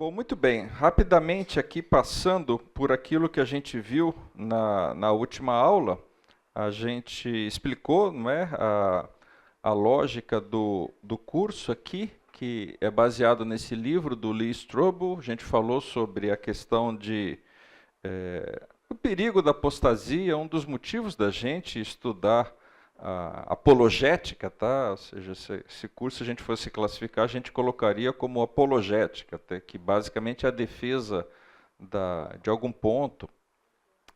Bom, muito bem. Rapidamente aqui, passando por aquilo que a gente viu na última aula, a gente explicou, não é, a lógica do curso aqui, que é baseado nesse livro do Lee Strobel. A gente falou sobre a questão o perigo da apostasia, um dos motivos da gente estudar a apologética, tá? Ou seja, se esse curso a gente fosse classificar, a gente colocaria como apologética, até que basicamente é a defesa de algum ponto.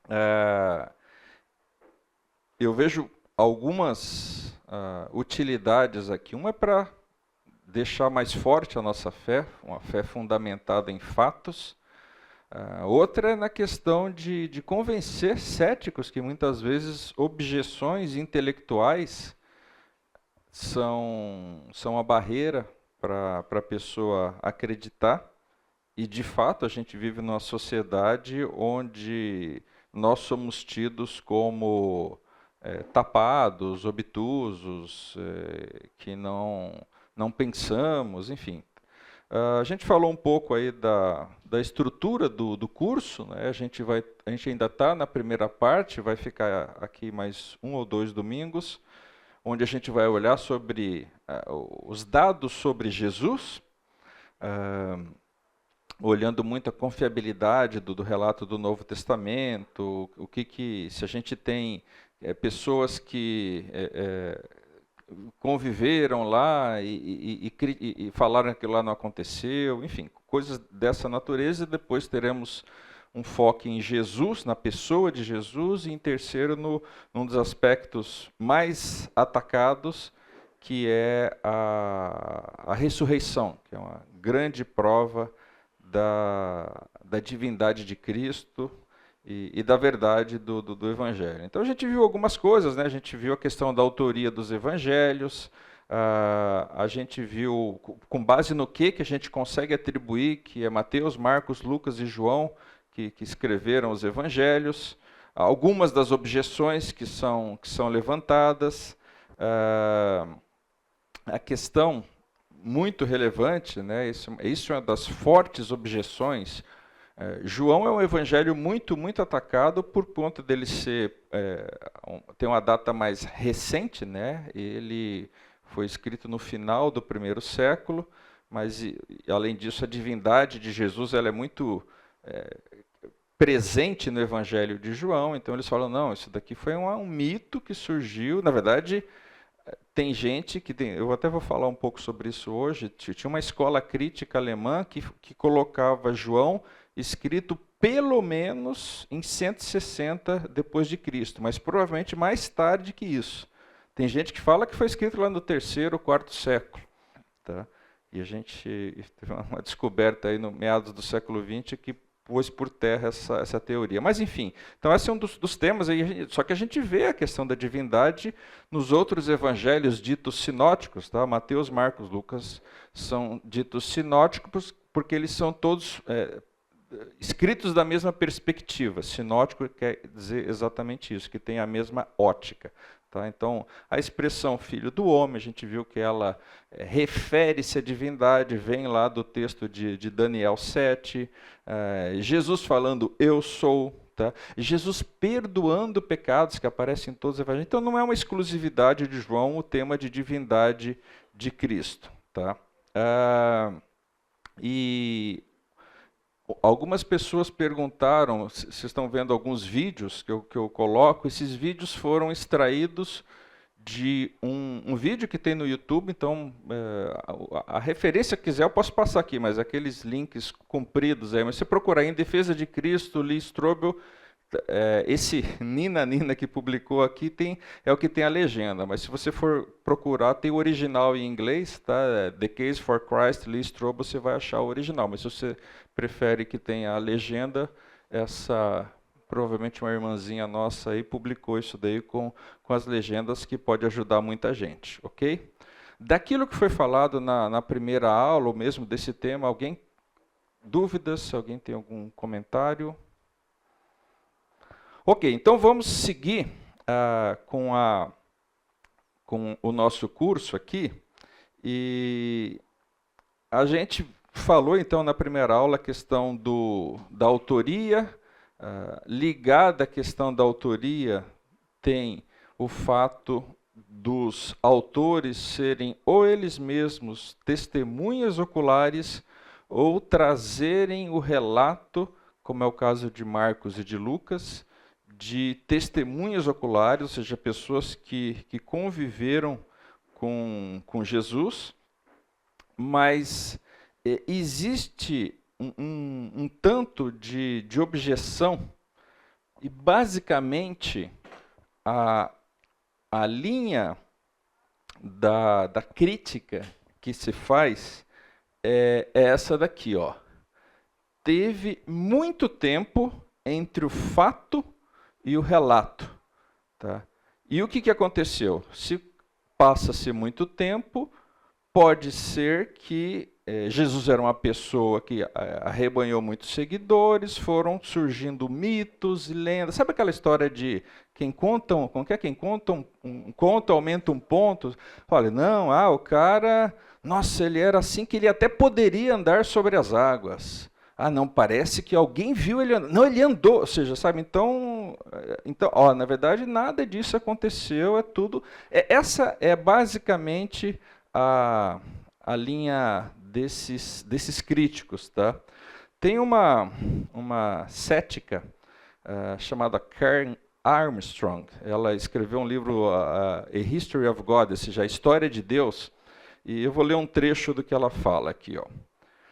É, eu vejo algumas utilidades aqui. Uma é para deixar mais forte a nossa fé, uma fé fundamentada em fatos. Outra é na questão de convencer céticos que muitas vezes objeções intelectuais são a barreira para a pessoa acreditar. E, de fato, a gente vive numa sociedade onde nós somos tidos como tapados, obtusos, que não pensamos, enfim. A gente falou um pouco aí da estrutura do curso, né? A gente ainda está na primeira parte, vai ficar aqui mais um ou dois domingos, onde a gente vai olhar sobre os dados sobre Jesus, olhando muito a confiabilidade do relato do Novo Testamento, se a gente tem pessoas que conviveram lá e falaram que lá não aconteceu, enfim, coisas dessa natureza. E depois teremos um foco em Jesus, na pessoa de Jesus, e em terceiro, num dos aspectos mais atacados, que é a ressurreição, que é uma grande prova da divindade de Cristo e da verdade do Evangelho. Então a gente viu algumas coisas, né? A gente viu a questão da autoria dos Evangelhos, a gente viu com base no que a gente consegue atribuir, que é Mateus, Marcos, Lucas e João, que escreveram os Evangelhos, algumas das objeções que são levantadas, a questão muito relevante, né? Isso é uma das fortes objeções. João é um evangelho muito atacado por conta dele ter uma data mais recente, né? Ele foi escrito no final do primeiro século, mas além disso a divindade de Jesus ela é muito presente no evangelho de João. Então eles falam, não, isso daqui foi um mito que surgiu. Na verdade, tem gente eu até vou falar um pouco sobre isso hoje. Tinha uma escola crítica alemã que colocava João escrito pelo menos em 160 depois de Cristo, mas provavelmente mais tarde que isso. Tem gente que fala que foi escrito lá no terceiro, quarto século, tá? E a gente teve uma descoberta aí no meados do século XX que pôs por terra essa teoria. Mas, enfim, então esse é um dos temas. Aí, só que a gente vê a questão da divindade nos outros evangelhos ditos sinóticos. Tá? Mateus, Marcos, Lucas são ditos sinóticos porque eles são todos escritos da mesma perspectiva. Sinótico quer dizer exatamente isso, que tem a mesma ótica. Tá? Então, a expressão filho do homem, a gente viu que ela refere-se à divindade, vem lá do texto de Daniel 7, Jesus falando, eu sou, tá? Jesus perdoando pecados, que aparecem em todos os evangelhos. Então, não é uma exclusividade de João o tema de divindade de Cristo. Tá? E algumas pessoas perguntaram, vocês estão vendo alguns vídeos que eu coloco, esses vídeos foram extraídos de um vídeo que tem no YouTube. Então, a referência que quiser eu posso passar aqui, mas aqueles links compridos aí, mas se procurar em Defesa de Cristo, Lee Strobel, esse Nina que publicou aqui é o que tem a legenda, mas se você for procurar, tem o original em inglês, tá? The Case for Christ, Lee Strobel, você vai achar o original, mas se você prefere que tenha a legenda, provavelmente uma irmãzinha nossa aí publicou isso daí com as legendas, que pode ajudar muita gente, ok? Daquilo que foi falado na primeira aula, ou mesmo desse tema, alguém dúvidas? Alguém tem algum comentário? Ok, então vamos seguir com o nosso curso aqui. E a gente falou então na primeira aula a questão da autoria. Ligada à questão da autoria tem o fato dos autores serem ou eles mesmos testemunhas oculares ou trazerem o relato, como é o caso de Marcos e de Lucas, de testemunhas oculares, ou seja, pessoas que conviveram com Jesus, mas existe um tanto de objeção, e basicamente a linha da crítica que se faz é essa daqui, ó. Teve muito tempo entre o fato e o relato, tá? E o que aconteceu? Se passa-se muito tempo, pode ser que Jesus era uma pessoa que arrebanhou muitos seguidores, foram surgindo mitos e lendas. Sabe aquela história de quem conta um conto aumenta um ponto? Olha, não, o cara, nossa, ele era assim que ele até poderia andar sobre as águas. Não, parece que alguém viu ele andando. Não, ele andou, ou seja, sabe, então na verdade nada disso aconteceu, é tudo. Essa é basicamente a linha desses críticos, tá? Tem uma cética chamada Karen Armstrong. Ela escreveu um livro, A History of God, ou seja, a História de Deus, e eu vou ler um trecho do que ela fala aqui, ó.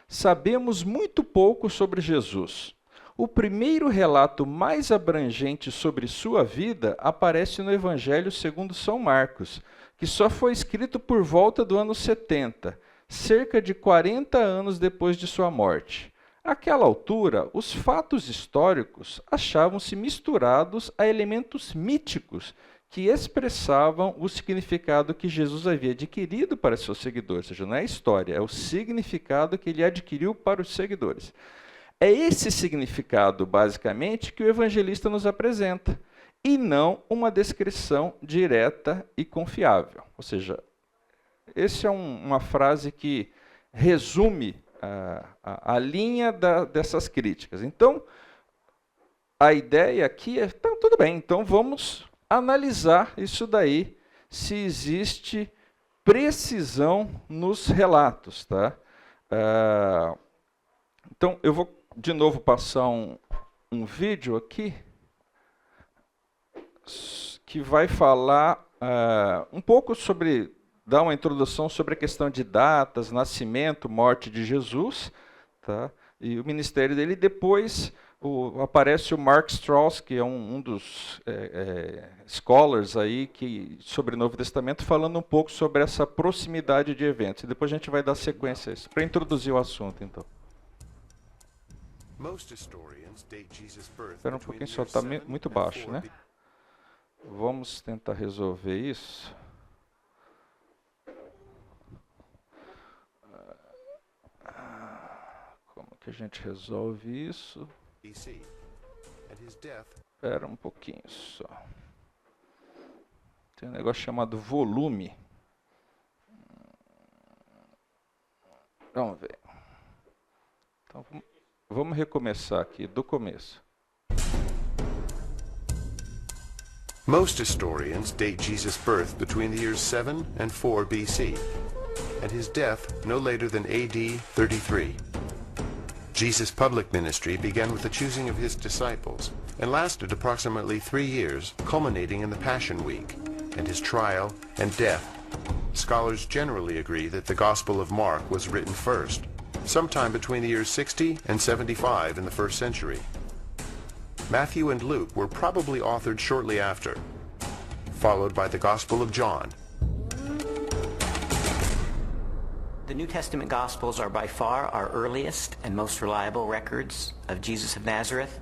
Sabemos muito pouco sobre Jesus. O primeiro relato mais abrangente sobre sua vida aparece no Evangelho segundo São Marcos, que só foi escrito por volta do ano 70, cerca de 40 anos depois de sua morte. Àquela altura, os fatos históricos achavam-se misturados a elementos míticos que expressavam o significado que Jesus havia adquirido para seus seguidores. Ou seja, não é a história, é o significado que ele adquiriu para os seguidores. É esse significado, basicamente, que o evangelista nos apresenta, e não uma descrição direta e confiável. Ou seja, essa é uma frase que resume a linha dessas críticas. Então, a ideia aqui é, tudo bem, então vamos analisar isso daí, se existe precisão nos relatos, tá? Então, eu vou de novo passar um vídeo aqui que vai falar um pouco sobre, dar uma introdução sobre a questão de datas, nascimento, morte de Jesus, tá? E o ministério dele. Depois aparece o Mark Strauss, que é um dos scholars aí sobre o Novo Testamento, falando um pouco sobre essa proximidade de eventos. E depois a gente vai dar sequência a isso, para introduzir o assunto, então. Espera um pouquinho, só está muito baixo, né? Vamos tentar resolver isso. Como que a gente resolve isso? Espera um pouquinho só. Tem um negócio chamado volume. Vamos ver. Então, vamos recomeçar aqui do começo. Most historians date Jesus' birth between the years 7 and 4 BC, and his death no later than AD 33. Jesus' public ministry began with the choosing of his disciples and lasted approximately 3 years, culminating in the Passion Week and his trial and death. Scholars generally agree that the Gospel of Mark was written first, sometime between the years 60 and 75 in the 1st century. Matthew and Luke were probably authored shortly after, followed by the Gospel of John. The New Testament Gospels are by far our earliest and most reliable records of Jesus of Nazareth.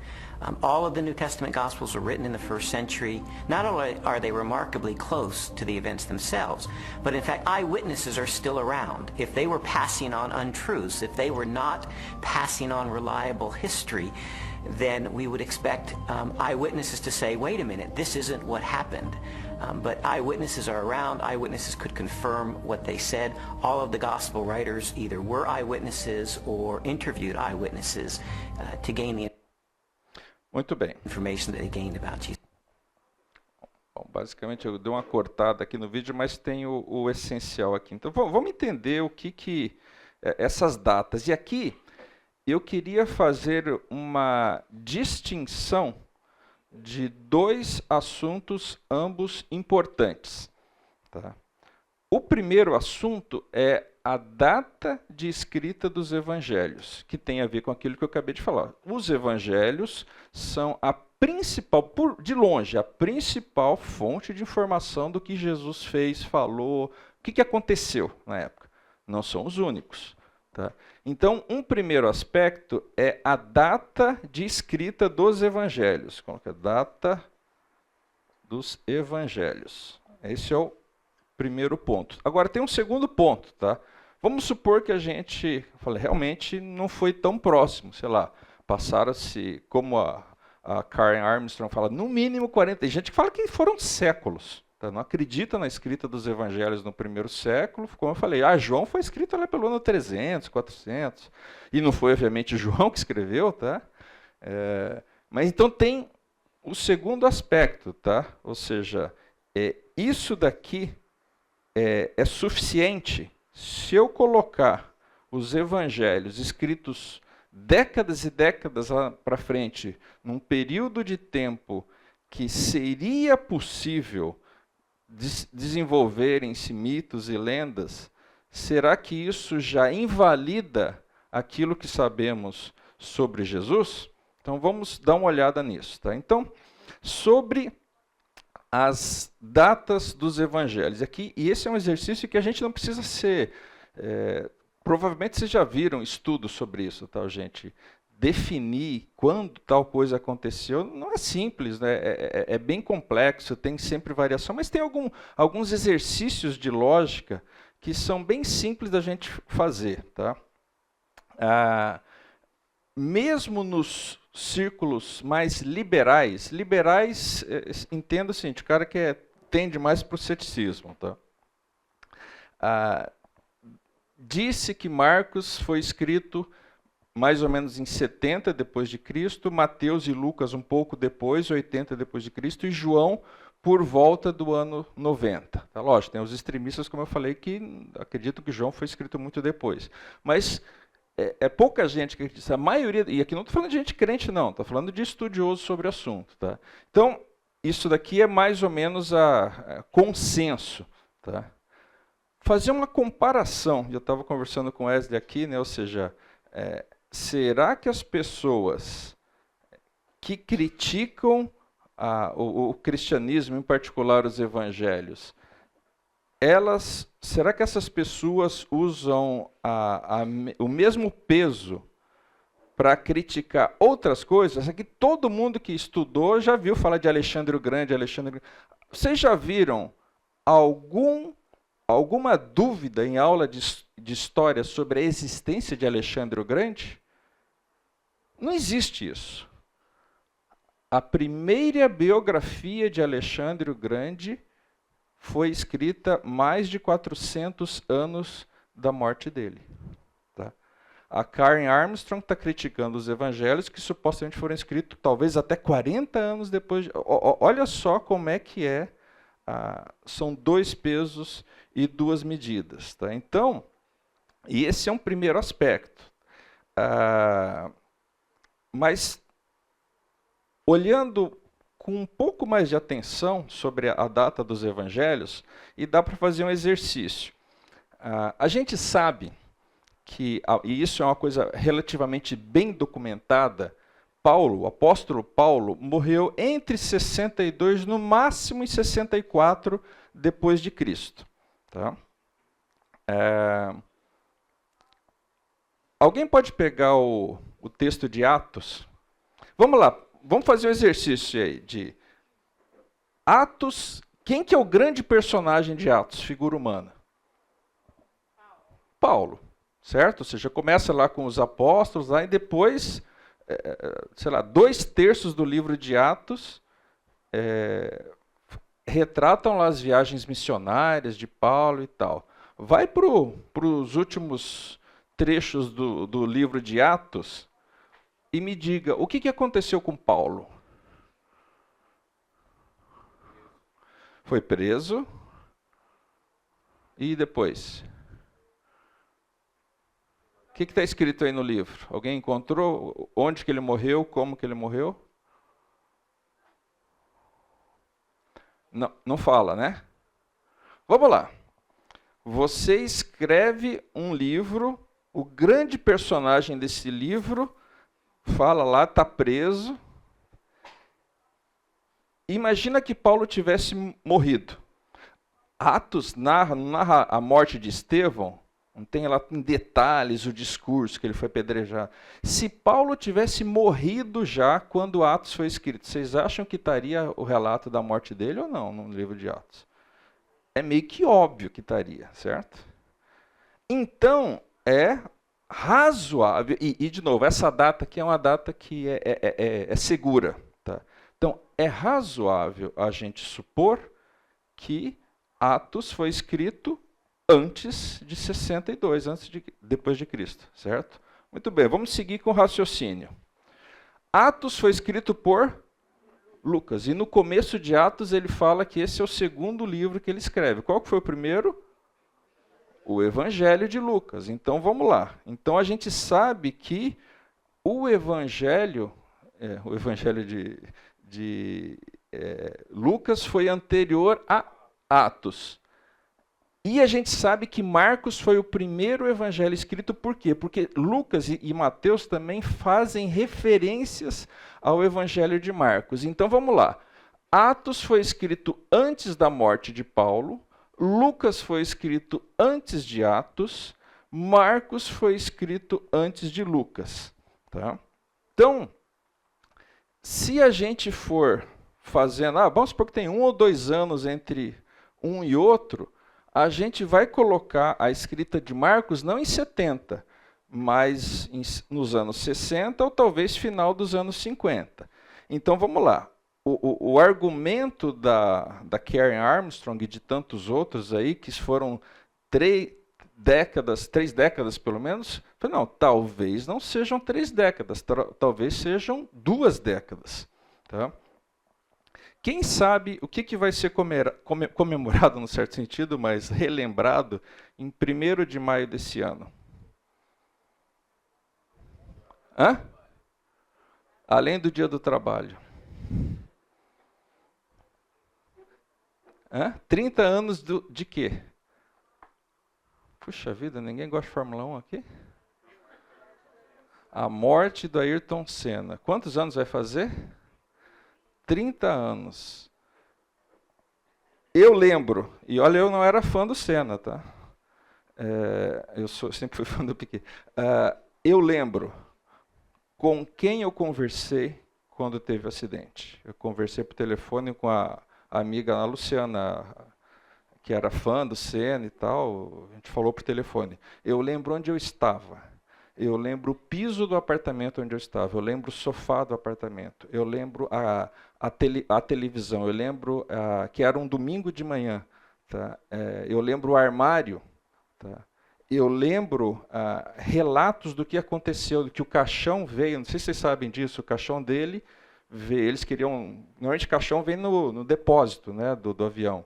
All of the New Testament Gospels were written in the 1st century. Not only are they remarkably close to the events themselves, but in fact eyewitnesses are still around. If they were passing on untruths, if they were not passing on reliable history, then we would expect eyewitnesses to say, wait a minute, this isn't what happened. But eyewitnesses are around. Eyewitnesses could confirm what they said. All of the gospel writers either were eyewitnesses or interviewed eyewitnesses to gain the Muito bem. information that they gained about Jesus. Bom, basicamente eu dei uma cortada aqui no vídeo, mas tem o essencial aqui. Então vamos entender o que essas datas. E aqui eu queria fazer uma distinção de dois assuntos, ambos importantes. Tá? O primeiro assunto é a data de escrita dos evangelhos, que tem a ver com aquilo que eu acabei de falar. Os evangelhos são a principal, de longe, a principal fonte de informação do que Jesus fez, falou, o que aconteceu na época. Não são os únicos. Tá? Então, um primeiro aspecto é a data de escrita dos evangelhos. Coloca data dos evangelhos. Esse é o primeiro ponto. Agora, tem um segundo ponto. Tá? Vamos supor que a gente realmente não foi tão próximo. Sei lá, passaram-se, como a Karen Armstrong fala, no mínimo 40. Tem gente que fala que foram séculos. Tá? Não acredita na escrita dos evangelhos no primeiro século. Como eu falei, João foi escrito lá pelo ano 300, 400. E não foi, obviamente, João que escreveu. Tá? Mas então tem o segundo aspecto. Tá? Ou seja, isso daqui é suficiente. Se eu colocar os evangelhos escritos décadas e décadas lá para frente, num período de tempo que seria possível desenvolverem-se mitos e lendas, será que isso já invalida aquilo que sabemos sobre Jesus? Então vamos dar uma olhada nisso. Tá? Então, sobre as datas dos evangelhos. Aqui, e esse é um exercício que a gente não precisa ser... provavelmente vocês já viram estudos sobre isso, tá, gente? Definir quando tal coisa aconteceu não é simples, né? É bem complexo, tem sempre variação, mas tem alguns exercícios de lógica que são bem simples da gente fazer. Tá? Mesmo nos círculos mais liberais, entenda o seguinte, o cara que tende mais para o ceticismo. Tá? Disse que Marcos foi escrito mais ou menos em 70 depois de Cristo, Mateus e Lucas um pouco depois, 80 depois de Cristo, e João por volta do ano 90. Tá? Lógico, tem os extremistas, como eu falei, que acreditam que João foi escrito muito depois. Mas é pouca gente que acredita. A maioria, e aqui não estou falando de gente crente, não, estou falando de estudioso sobre o assunto. Tá? Então, isso daqui é mais ou menos a consenso. Tá? Fazer uma comparação, eu estava conversando com o Wesley aqui, né, ou seja, será que as pessoas que criticam o cristianismo, em particular os evangelhos, será que essas pessoas usam o mesmo peso para criticar outras coisas? É que todo mundo que estudou já viu falar de Alexandre o Grande, Vocês já viram alguma dúvida em aula de história sobre a existência de Alexandre o Grande? Não existe isso. A primeira biografia de Alexandre o Grande foi escrita mais de 400 anos da morte dele. Tá? A Karen Armstrong está criticando os evangelhos que supostamente foram escritos talvez até 40 anos depois. Olha só como é que são dois pesos e duas medidas. Tá? Então, e esse é um primeiro aspecto. Mas, olhando com um pouco mais de atenção sobre a data dos evangelhos, e dá para fazer um exercício. A gente sabe que, e isso é uma coisa relativamente bem documentada, o apóstolo Paulo, morreu entre 62, no máximo em 64 depois de Cristo. Tá? Alguém pode pegar o texto de Atos? Vamos lá, vamos fazer um exercício aí de Atos. Quem que é o grande personagem de Atos, figura humana? Paulo, certo? Ou seja, começa lá com os apóstolos, lá, e depois, sei lá, 2/3 do livro de Atos retratam lá as viagens missionárias de Paulo e tal. Vai para os últimos trechos do livro de Atos e me diga, o que aconteceu com Paulo? Foi preso. E depois? O que está escrito aí no livro? Alguém encontrou? Onde que ele morreu? Como que ele morreu? Não, não fala, né? Vamos lá. Você escreve um livro, o grande personagem desse livro fala lá, está preso. Imagina que Paulo tivesse morrido. Atos narra a morte de Estevão, não tem lá em detalhes o discurso que ele foi apedrejado. Se Paulo tivesse morrido já quando Atos foi escrito, vocês acham que estaria o relato da morte dele ou não no livro de Atos? É meio que óbvio que estaria, certo? Então, é razoável, e de novo, essa data aqui é uma data que é segura. Tá? Então, é razoável a gente supor que Atos foi escrito antes de 62, depois de Cristo, certo? Muito bem, vamos seguir com o raciocínio. Atos foi escrito por Lucas, e no começo de Atos ele fala que esse é o segundo livro que ele escreve. Qual que foi o primeiro? O Evangelho de Lucas. Então vamos lá. Então a gente sabe que o Evangelho de Lucas foi anterior a Atos. E a gente sabe que Marcos foi o primeiro evangelho escrito, por quê? Porque Lucas e Mateus também fazem referências ao evangelho de Marcos. Então vamos lá. Atos foi escrito antes da morte de Paulo, Lucas foi escrito antes de Atos, Marcos foi escrito antes de Lucas. Tá? Então, se a gente for fazendo, vamos supor que tem 1 ou 2 anos entre um e outro, a gente vai colocar a escrita de Marcos não em 70, mas nos anos 60 ou talvez final dos anos 50. Então vamos lá. O argumento da Karen Armstrong e de tantos outros aí, que foram 3 décadas pelo menos, não, talvez não sejam 3 décadas, talvez sejam 2 décadas. Tá? Quem sabe o que vai ser comemorado, no certo sentido, mas relembrado, em 1º de maio desse ano? Hã? Além do Dia do Trabalho. 30 anos de quê? Puxa vida, ninguém gosta de Fórmula 1 aqui? A morte do Ayrton Senna. Quantos anos vai fazer? 30 anos. Eu lembro, e olha, eu não era fã do Senna, tá? Eu sempre fui fã do Piquet. Eu lembro com quem eu conversei quando teve o acidente. Eu conversei por telefone com a amiga a Luciana, que era fã do Senna e tal. A gente falou por telefone. Eu lembro onde eu estava. Eu lembro o piso do apartamento onde eu estava. Eu lembro o sofá do apartamento. Eu lembro a televisão. Eu lembro que era um domingo de manhã. Tá? Eu lembro o armário. Tá? Eu lembro relatos do que aconteceu, do que o caixão veio. Não sei se vocês sabem disso. O caixão dele veio. Eles queriam. Normalmente o caixão vem no depósito, né, do avião.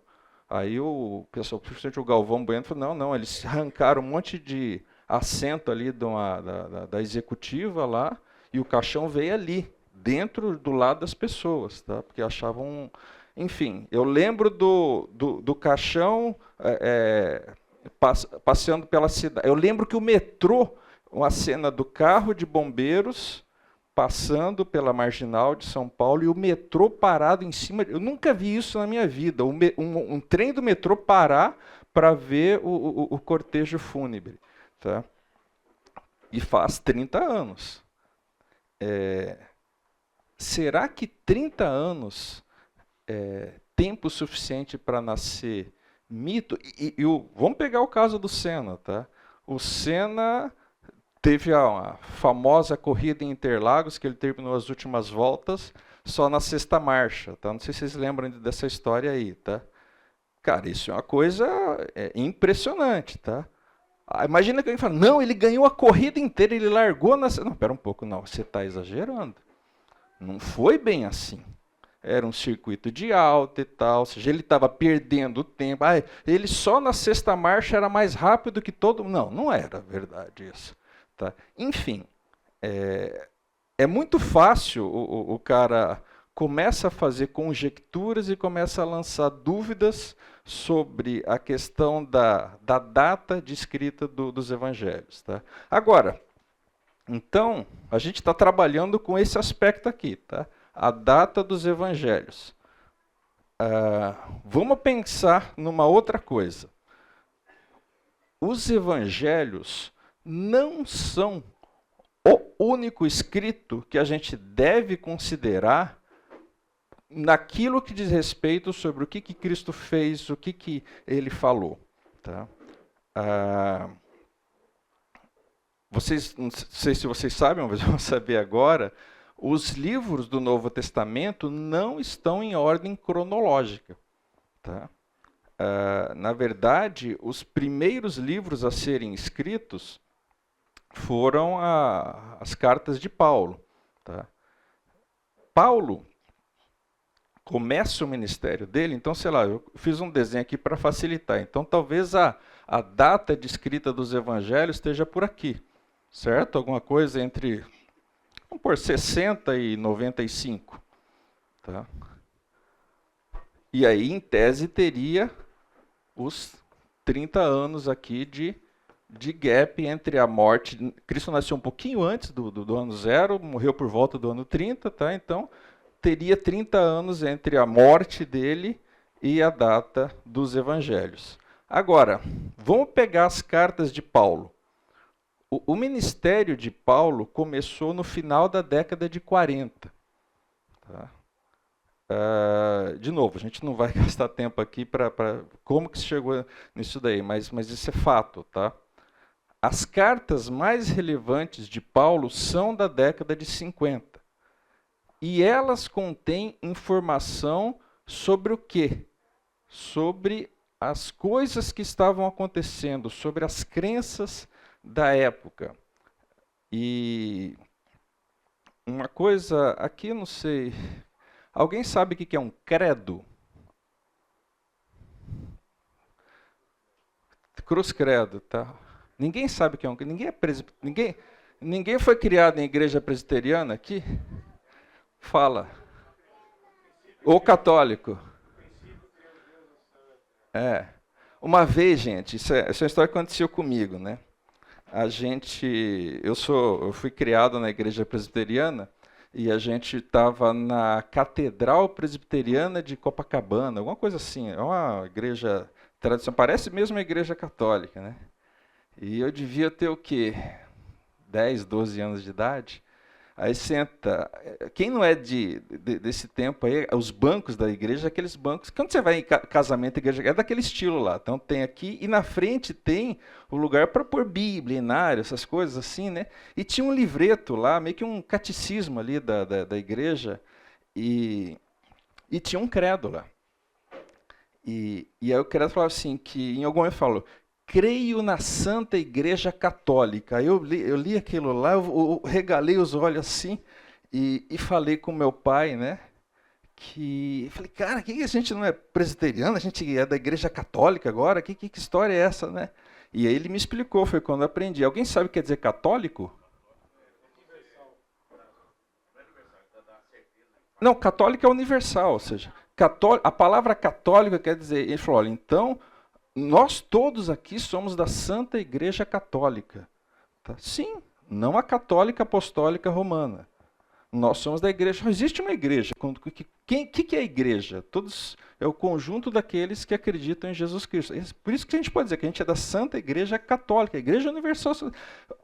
Aí o pessoal, principalmente o Galvão Bueno, falou: não, eles arrancaram um monte de assento ali da executiva lá, e o caixão veio ali, dentro do lado das pessoas, tá? Porque achavam... Enfim, eu lembro do caixão passeando pela cidade. Eu lembro que o metrô, uma cena do carro de bombeiros passando pela Marginal de São Paulo, e o metrô parado em cima... Eu nunca vi isso na minha vida, um trem do metrô parar para ver o cortejo fúnebre. Tá? E faz 30 anos. Será que 30 anos é tempo suficiente para nascer mito? Vamos pegar o caso do Senna. Tá? O Senna teve a famosa corrida em Interlagos, que ele terminou as últimas voltas só na sexta marcha, tá? Não sei se vocês lembram dessa história aí, tá? Cara, isso é uma coisa impressionante, tá? Imagina que alguém fala, não, ele ganhou a corrida inteira, ele largou na... Não, pera um pouco, não, você está exagerando. Não foi bem assim. Era um circuito de alta e tal, ou seja, ele estava perdendo tempo. Ele só na sexta marcha era mais rápido que todo mundo. Não, não era verdade isso. Tá? Enfim, é muito fácil o cara começa a fazer conjecturas e começa a lançar dúvidas sobre a questão da data de escrita dos evangelhos. Tá? Agora, então, a gente está trabalhando com esse aspecto aqui, tá? A data dos evangelhos. Vamos pensar numa outra coisa. Os evangelhos não são o único escrito que a gente deve considerar naquilo que diz respeito sobre o que Cristo fez, o que ele falou. Tá? Vocês, não sei se vocês sabem, mas vão saber agora, os livros do Novo Testamento não estão em ordem cronológica. Tá? Na verdade, os primeiros livros a serem escritos foram as cartas de Paulo. Tá? Paulo começa o ministério dele, então, sei lá, eu fiz um desenho aqui para facilitar. Então, talvez a data de escrita dos evangelhos esteja por aqui, certo? Alguma coisa entre, vamos pôr, 60 e 95. Tá? E aí, em tese, teria os 30 anos aqui de gap entre a morte. Cristo nasceu um pouquinho antes do ano 0, morreu por volta do ano 30, tá? Então, teria 30 anos entre a morte dele e a data dos evangelhos. Agora, vamos pegar as cartas de Paulo. O ministério de Paulo começou no final da década de 40. Tá? De novo, a gente não vai gastar tempo aqui para como que se chegou nisso daí, mas isso é fato. Tá? As cartas mais relevantes de Paulo são da década de 50. E elas contêm informação sobre o quê? Sobre as coisas que estavam acontecendo, sobre as crenças da época. E uma coisa, aqui não sei, alguém sabe o que é um credo? Cruz credo, tá? Ninguém sabe o que é um credo. Ninguém foi criado em igreja presbiteriana aqui? Fala. Ou católico. Uma vez, gente, essa é uma história que aconteceu comigo, né? Eu fui criado na igreja presbiteriana e a gente estava na Catedral Presbiteriana de Copacabana, alguma coisa assim. É uma igreja tradicional, parece mesmo uma igreja católica, né? E eu devia ter o quê? 10, 12 anos de idade. Aí senta, quem não é desse tempo aí, os bancos da igreja, aqueles bancos, quando você vai em casamento, igreja, é daquele estilo lá. Então tem aqui, e na frente tem o lugar para pôr Bíblia, inário, essas coisas assim, né? E tinha um livreto lá, meio que um catecismo ali da igreja, e tinha um credo lá. E aí o credo falava assim, que em algum momento falou, creio na Santa Igreja Católica. Eu li aquilo lá, eu regalei os olhos assim e falei com meu pai, né? Falei, cara, que a gente não é presbiteriano, a gente é da Igreja Católica agora? Que história é essa, né? E aí ele me explicou, foi quando eu aprendi. Alguém sabe o que quer dizer católico? Não, católico é universal, ou seja, a palavra católica quer dizer, ele falou, olha, então nós todos aqui somos da Santa Igreja Católica. Tá? Sim, não a católica apostólica romana. Nós somos da igreja. Não existe uma igreja. O que é a igreja? É o conjunto daqueles que acreditam em Jesus Cristo. Por isso que a gente pode dizer que a gente é da Santa Igreja Católica, a Igreja Universal.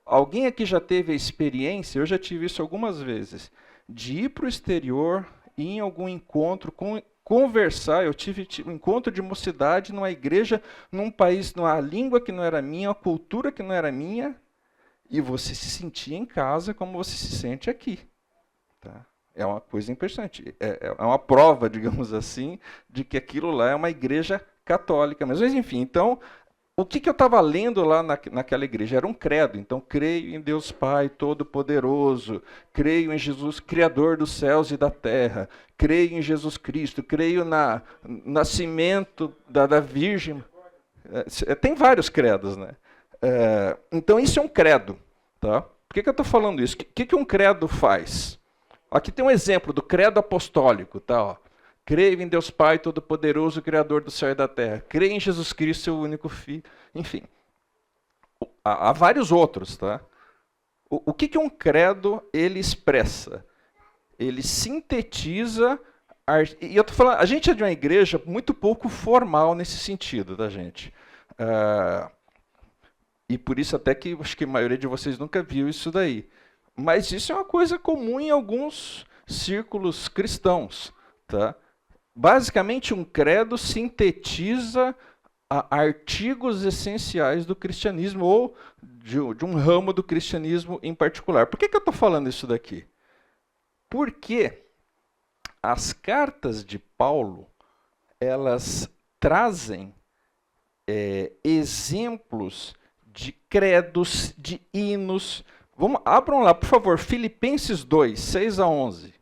Alguém aqui já teve a experiência, eu já tive isso algumas vezes, de ir para o exterior, ir em algum encontro, conversar. Eu tive um encontro de mocidade numa igreja, num país, numa língua que não era minha, uma cultura que não era minha, e você se sentia em casa como você se sente aqui. Tá? É uma coisa impressionante. É uma prova, digamos assim, de que aquilo lá é uma igreja católica. Mas enfim, então, o que eu estava lendo lá naquela igreja? Era um credo. Então, creio em Deus Pai Todo-Poderoso, creio em Jesus, Criador dos céus e da terra, creio em Jesus Cristo, creio no nascimento da Virgem. Tem vários credos, né? Então, isso é um credo. Tá? Por que eu estou falando isso? O que um credo faz? Aqui tem um exemplo do credo apostólico. Tá? Ó. Creio em Deus Pai Todo-Poderoso, Criador do céu e da terra. Creio em Jesus Cristo, seu único Filho. Enfim, há vários outros. Tá? O que um credo ele expressa? Ele sintetiza... E eu estou falando, a gente é de uma igreja muito pouco formal nesse sentido, tá, gente? E por isso até que acho que a maioria de vocês nunca viu isso daí. Mas isso é uma coisa comum em alguns círculos cristãos. Tá? Basicamente, um credo sintetiza artigos essenciais do cristianismo ou de um ramo do cristianismo em particular. Por que eu estou falando isso daqui? Porque as cartas de Paulo, elas trazem exemplos de credos, de hinos. Abram lá, por favor, Filipenses 2, 6 a 11.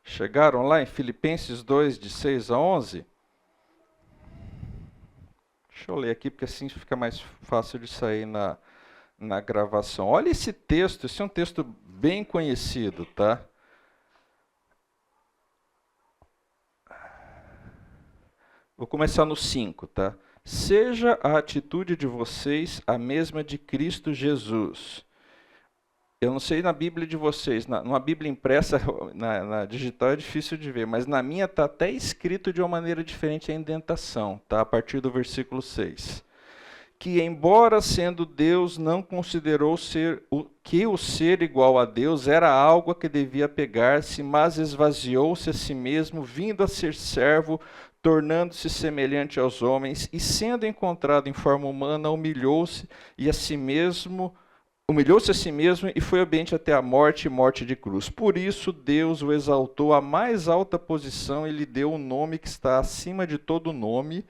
Chegaram lá em Filipenses 2, de 6 a 11? Deixa eu ler aqui, porque assim fica mais fácil de sair na gravação. Olha esse texto, esse é um texto bem conhecido, tá? Vou começar no 5, tá? Seja a atitude de vocês a mesma de Cristo Jesus. Eu não sei na Bíblia de vocês, numa Bíblia impressa, na digital é difícil de ver, mas na minha está até escrito de uma maneira diferente a indentação, tá? A partir do versículo 6. Que, embora sendo Deus, não considerou que o ser igual a Deus era algo a que devia pegar-se, mas esvaziou-se a si mesmo, vindo a ser servo, tornando-se semelhante aos homens, e sendo encontrado em forma humana, humilhou-se a si mesmo e foi obediente até a morte e morte de cruz. Por isso Deus o exaltou à mais alta posição e lhe deu um nome que está acima de todo nome,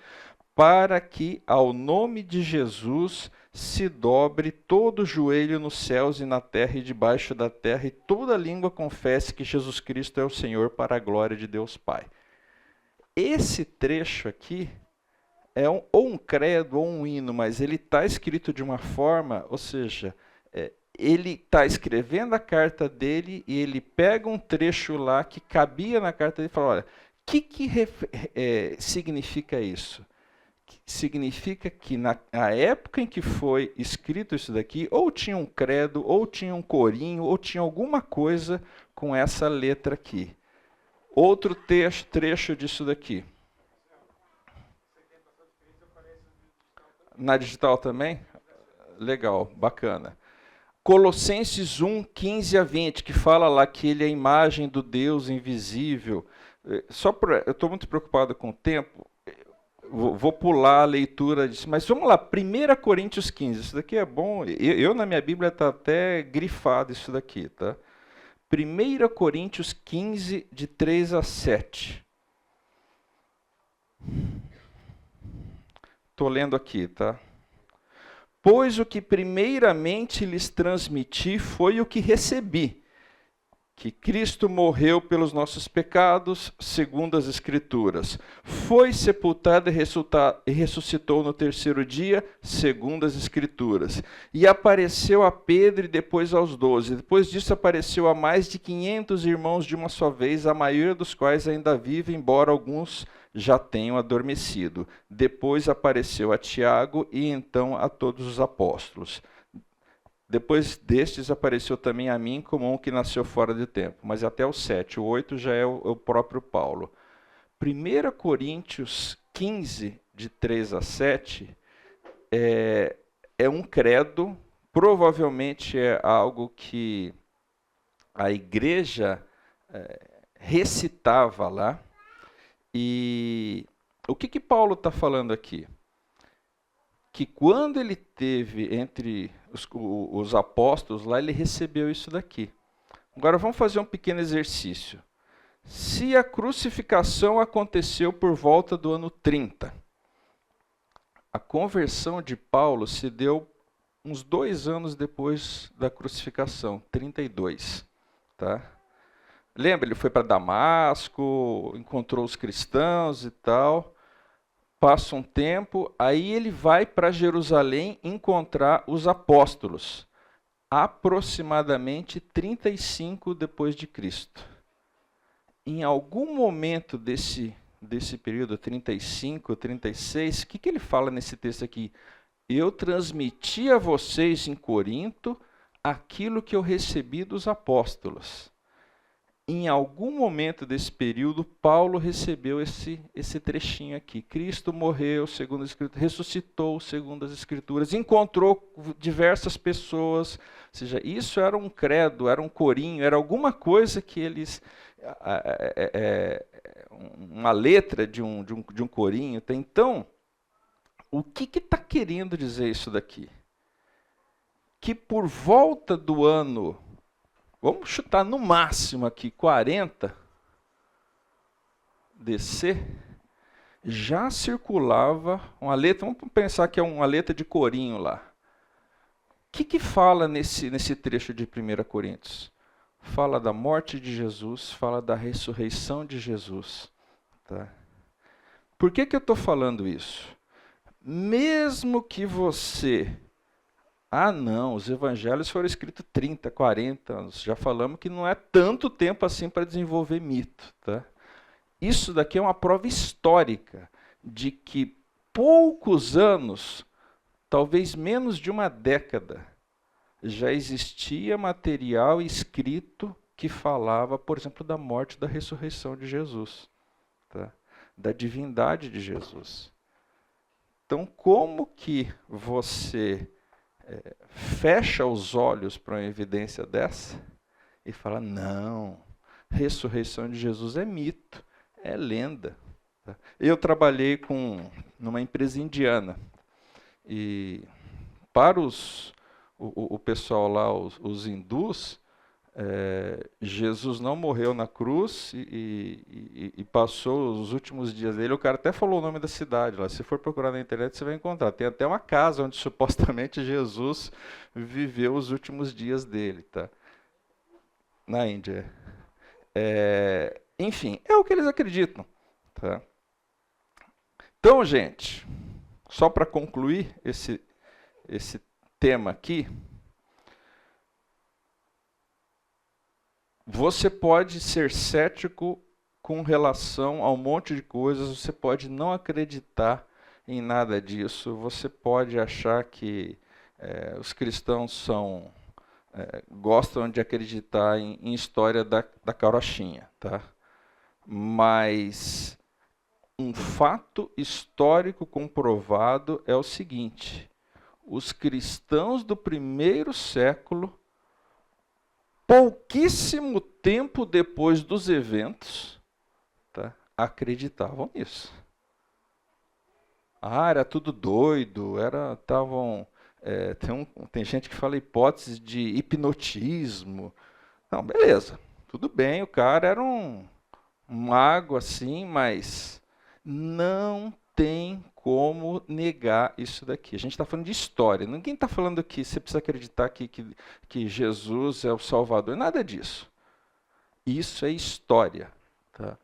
para que ao nome de Jesus se dobre todo o joelho nos céus e na terra e debaixo da terra, e toda língua confesse que Jesus Cristo é o Senhor, para a glória de Deus Pai. Esse trecho aqui é ou um credo ou um hino, mas ele está escrito de uma forma, ou seja, ele está escrevendo a carta dele e ele pega um trecho lá que cabia na carta dele e fala, olha, o que significa isso? Significa que na época em que foi escrito isso daqui, ou tinha um credo, ou tinha um corinho, ou tinha alguma coisa com essa letra aqui. Outro trecho disso daqui. Na digital também? Legal, bacana. Colossenses 1, 15 a 20, que fala lá que ele é a imagem do Deus invisível. Eu estou muito preocupado com o tempo, vou pular a leitura disso, mas vamos lá, 1 Coríntios 15, isso daqui é bom, eu na minha Bíblia está até grifado isso daqui, tá? 1 Coríntios 15, de 3 a 7. Estou lendo aqui, tá? Pois o que primeiramente lhes transmiti foi o que recebi, que Cristo morreu pelos nossos pecados, segundo as Escrituras. Foi sepultado e ressuscitou no terceiro dia, segundo as Escrituras. E apareceu a Pedro e depois aos 12. Depois disso apareceu a mais de 500 irmãos de uma só vez, a maioria dos quais ainda vive, embora alguns já tenham adormecido. Depois apareceu a Tiago e então a todos os apóstolos. Depois destes apareceu também a mim como um que nasceu fora de tempo. Mas até o 7, o 8 já é o próprio Paulo. 1 Coríntios 15, de 3 a 7, é um credo, provavelmente é algo que a igreja recitava lá. E o que Paulo está falando aqui? Que quando ele teve entre os apóstolos lá, ele recebeu isso daqui. Agora vamos fazer um pequeno exercício. Se a crucificação aconteceu por volta do ano 30, a conversão de Paulo se deu uns 2 anos depois da crucificação, 32. Tá? Lembra, ele foi para Damasco, encontrou os cristãos e tal. Passa um tempo, aí ele vai para Jerusalém encontrar os apóstolos, aproximadamente 35 depois de Cristo. Em algum momento desse período, 35, 36, o que ele fala nesse texto aqui? Eu transmiti a vocês em Corinto aquilo que eu recebi dos apóstolos. Em algum momento desse período, Paulo recebeu esse trechinho aqui. Cristo morreu, segundo as Escrituras, ressuscitou, segundo as Escrituras, encontrou diversas pessoas. Ou seja, isso era um credo, era um corinho, era alguma coisa que eles... uma letra de um corinho. Então, o que está querendo dizer isso daqui? Que por volta do ano... Vamos chutar no máximo aqui, 40 DC, já circulava uma letra, vamos pensar que é uma letra de corinho lá. O que fala nesse trecho de 1 Coríntios? Fala da morte de Jesus, fala da ressurreição de Jesus. Tá? Por que eu estou falando isso? Mesmo que você... não, os evangelhos foram escritos 30, 40 anos. Já falamos que não é tanto tempo assim para desenvolver mito. Tá? Isso daqui é uma prova histórica de que poucos anos, talvez menos de uma década, já existia material escrito que falava, por exemplo, da morte e da ressurreição de Jesus. Tá? Da divindade de Jesus. Então, como que você... fecha os olhos para uma evidência dessa e fala, não, ressurreição de Jesus é mito, é lenda. Eu trabalhei numa empresa indiana e para o pessoal lá, os hindus, Jesus não morreu na cruz e passou os últimos dias dele. O cara até falou o nome da cidade lá. Se for procurar na internet, você vai encontrar. Tem até uma casa onde supostamente Jesus viveu os últimos dias dele. Tá? Na Índia. Enfim, é o que eles acreditam. Tá? Então, gente, só para concluir esse tema aqui, você pode ser cético com relação a um monte de coisas, você pode não acreditar em nada disso, você pode achar que os cristãos gostam de acreditar em história da carochinha. Tá? Mas um fato histórico comprovado é o seguinte: os cristãos do primeiro século, pouquíssimo tempo depois dos eventos, tá, acreditavam nisso. Era tudo doido, tem gente que fala hipótese de hipnotismo. Não, beleza, tudo bem, o cara era um mago assim, mas não tem como negar isso daqui. A gente está falando de história. Ninguém está falando que você precisa acreditar que Jesus é o Salvador. Nada disso. Isso é história. Tá?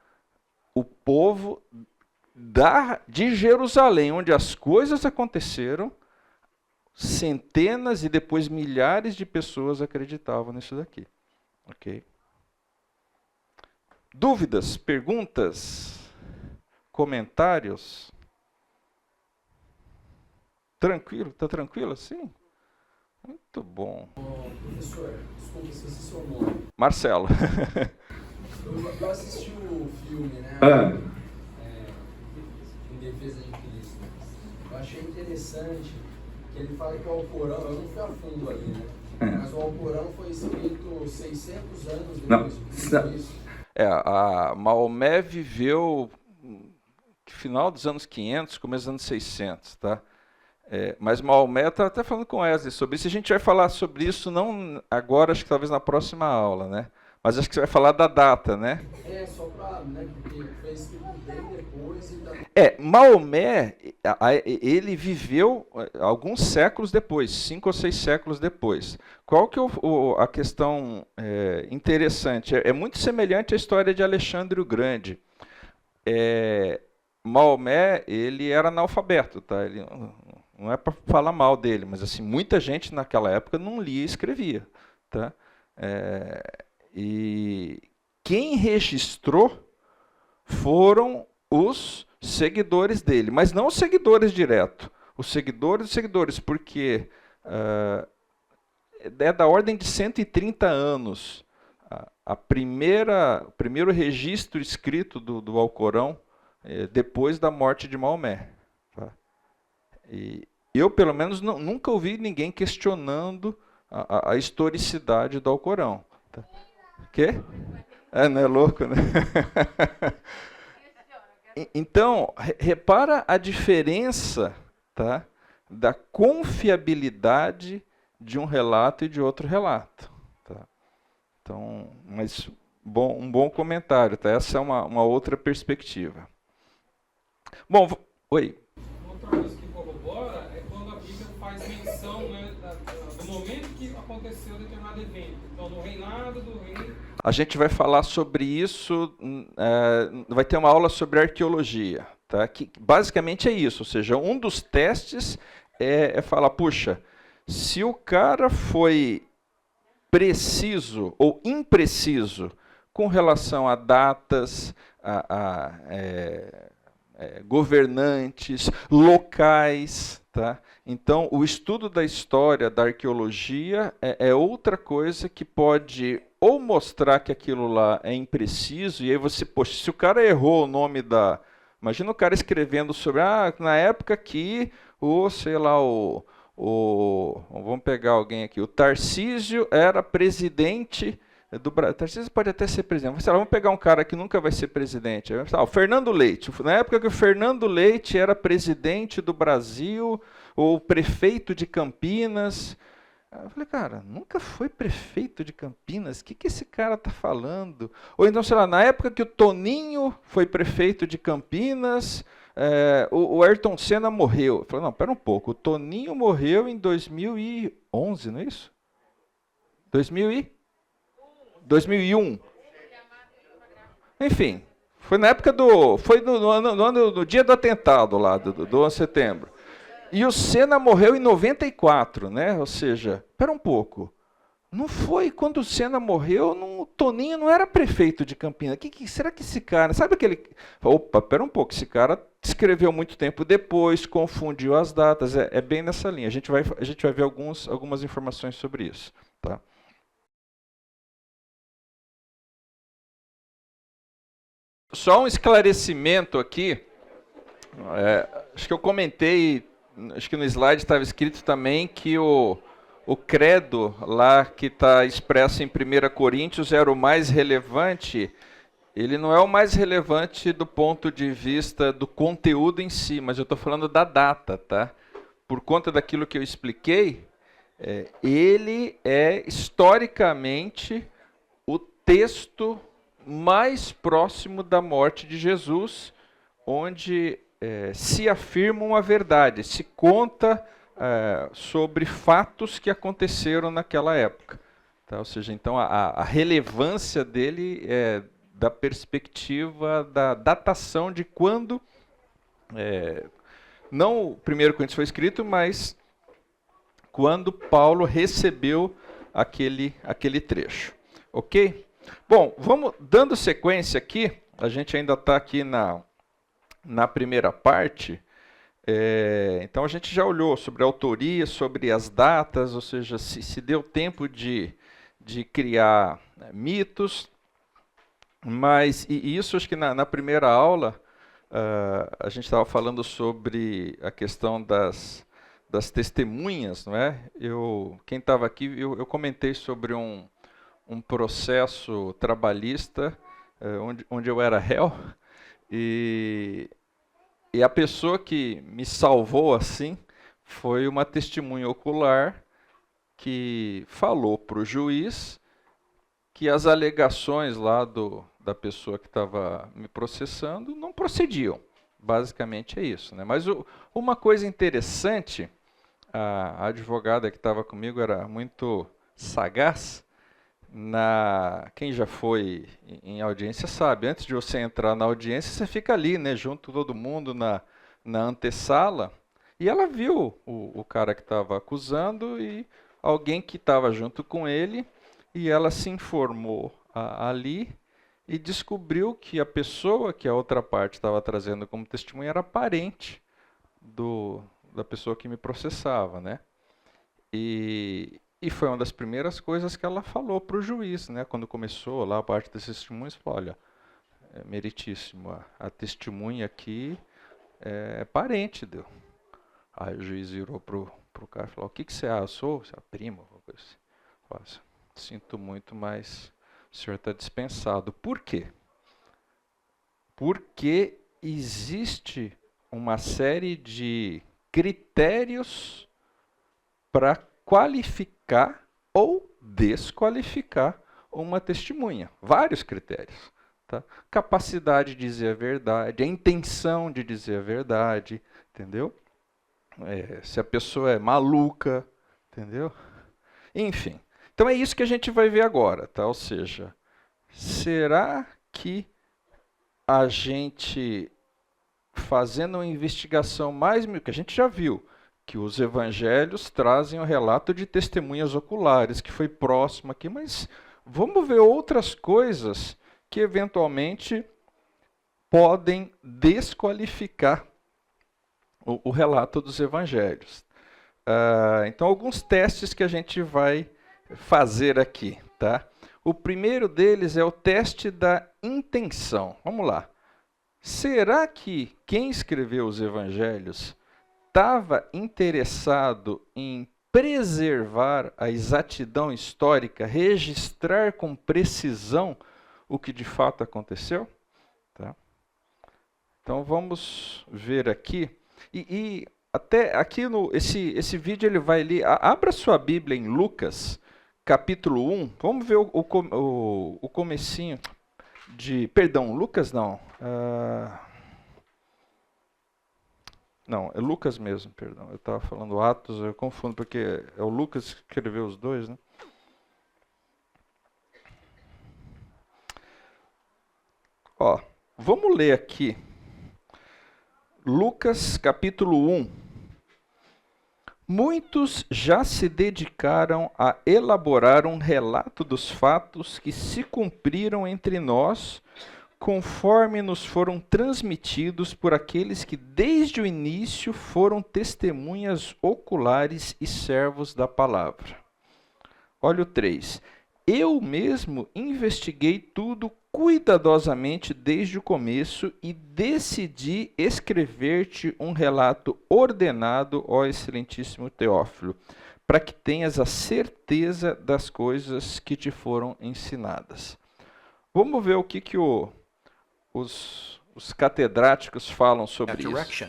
O povo de Jerusalém, onde as coisas aconteceram, centenas e depois milhares de pessoas acreditavam nisso daqui. Ok? Dúvidas, perguntas, comentários? Tranquilo? Está tranquilo assim? Muito bom. Professor, desculpa se você seu nome. Marcelo. Eu assisti o filme, né? Em Defesa de Cristo. Eu achei interessante que ele fala que o Alcorão, eu não fui a fundo ali, né? Mas o Alcorão foi escrito 600 anos depois de Cristo. A Maomé viveu final dos anos 500, começo dos anos 600, tá? Mas Maomé, está até falando com Wesley sobre isso, a gente vai falar sobre isso não agora, acho que talvez na próxima aula, né? Mas acho que você vai falar da data, né? Só para, né, porque foi escrito bem depois e Maomé, ele viveu alguns séculos depois, 5 ou 6 séculos depois. Qual que é a questão interessante? É muito semelhante à história de Alexandre o Grande. Maomé, ele era analfabeto, tá? Ele, não é para falar mal dele, mas assim, muita gente naquela época não lia e escrevia, tá? E quem registrou foram os seguidores dele, mas não os seguidores direto, os seguidores dos seguidores, porque é da ordem de 130 anos. O primeiro registro escrito do Alcorão depois da morte de Maomé. Tá? E eu, pelo menos, nunca ouvi ninguém questionando a historicidade do Alcorão. Tá? O quê? Não é louco, né? Então, repara a diferença, tá, da confiabilidade de um relato e de outro relato. Tá? Então, mas um bom comentário, tá? Essa é uma outra perspectiva. Bom, oi. Outra coisa que corrobora é quando a Bíblia faz menção, né, do momento que aconteceu determinado evento. Então, no reinado do rei. A gente vai falar sobre isso, vai ter uma aula sobre arqueologia, tá? Que basicamente é isso, ou seja, um dos testes é falar, puxa, se o cara foi preciso ou impreciso com relação a datas, governantes, locais, tá? Então, o estudo da história, da arqueologia, é outra coisa que pode ou mostrar que aquilo lá é impreciso, e aí você, poxa, se o cara errou o nome da... Imagina o cara escrevendo sobre, na época que vamos pegar alguém aqui, o Tarcísio era presidente do Brasil. Tarcísio pode até ser presidente, mas vamos pegar um cara que nunca vai ser presidente. O Fernando Leite. Na época que o Fernando Leite era presidente do Brasil, ou prefeito de Campinas. Eu falei, cara, nunca foi prefeito de Campinas? O que esse cara está falando? Ou então, sei lá, na época que o Toninho foi prefeito de Campinas, o Ayrton Senna morreu. Eu falei, não, pera um pouco, o Toninho morreu em 2011, não é isso? 2001. Enfim, foi na época foi no dia do atentado lá, do 11 de setembro. E o Senna morreu em 94, né? Ou seja, espera um pouco. Não foi quando o Senna morreu, o Toninho não era prefeito de Campinas. Será que esse cara... Sabe aquele... Opa, espera um pouco, esse cara escreveu muito tempo depois, confundiu as datas. É bem nessa linha. A gente vai ver algumas informações sobre isso. Tá? Só um esclarecimento aqui. Acho que eu comentei... Acho que no slide estava escrito também que o credo lá que está expresso em 1 Coríntios era o mais relevante. Ele não é o mais relevante do ponto de vista do conteúdo em si, mas eu estou falando da data, tá? Por conta daquilo que eu expliquei, ele é historicamente o texto mais próximo da morte de Jesus, onde se afirma uma verdade, se conta sobre fatos que aconteceram naquela época. Tá? Ou seja, então a relevância dele é da perspectiva da datação de quando, não o 1 Coríntios foi escrito, mas quando Paulo recebeu aquele trecho. Ok? Bom, vamos dando sequência aqui, a gente ainda está aqui na primeira parte, então a gente já olhou sobre a autoria, sobre as datas, ou seja, se deu tempo de criar mitos, mas e isso acho que na primeira aula a gente estava falando sobre a questão das testemunhas, não é? Quem estava aqui, eu comentei sobre um processo trabalhista onde eu era réu, e a pessoa que me salvou assim foi uma testemunha ocular que falou para o juiz que as alegações lá da pessoa que estava me processando não procediam. Basicamente é isso, né? Mas uma coisa interessante, a advogada que estava comigo era muito sagaz. Quem já foi em audiência sabe, antes de você entrar na audiência, você fica ali, né, junto com todo mundo na antessala, e ela viu o cara que estava acusando e alguém que estava junto com ele, e ela se informou ali e descobriu que a pessoa que a outra parte estava trazendo como testemunha era parente da pessoa que me processava, né? E foi uma das primeiras coisas que ela falou para o juiz, né? Quando começou lá a parte desses testemunhos, falou, olha, é meritíssimo, a testemunha aqui é parente dele. Aí o juiz virou para o cara e falou, o que você é? Eu sou primo? Coisa assim. Falei, sinto muito, mas o senhor está dispensado. Por quê? Porque existe uma série de critérios para qualificar ou desqualificar uma testemunha. Vários critérios. Tá? Capacidade de dizer a verdade, a intenção de dizer a verdade, entendeu? Se a pessoa é maluca, entendeu? Enfim. Então é isso que a gente vai ver agora, tá? Ou seja, será que a gente, fazendo uma investigação mais... que a gente já viu, que os evangelhos trazem o relato de testemunhas oculares, que foi próximo aqui, mas vamos ver outras coisas que eventualmente podem desqualificar o relato dos evangelhos. Então, alguns testes que a gente vai fazer aqui, tá? O primeiro deles é o teste da intenção. Vamos lá. Será que quem escreveu os evangelhos estava interessado em preservar a exatidão histórica, registrar com precisão o que de fato aconteceu? Tá? Então vamos ver aqui. E até aqui esse vídeo ele vai ler. Abra sua Bíblia em Lucas, capítulo 1. Vamos ver o comecinho de... Perdão, Lucas não. Não, é Lucas mesmo, perdão. Eu estava falando Atos, eu confundo, porque é o Lucas que escreveu os dois, né? Ó, vamos ler aqui. Lucas, capítulo 1. Muitos já se dedicaram a elaborar um relato dos fatos que se cumpriram entre nós, conforme nos foram transmitidos por aqueles que desde o início foram testemunhas oculares e servos da palavra. Olha o 3. Eu mesmo investiguei tudo cuidadosamente desde o começo e decidi escrever-te um relato ordenado, ó excelentíssimo Teófilo, para que tenhas a certeza das coisas que te foram ensinadas. Vamos ver o que os catedráticos falam sobre isso.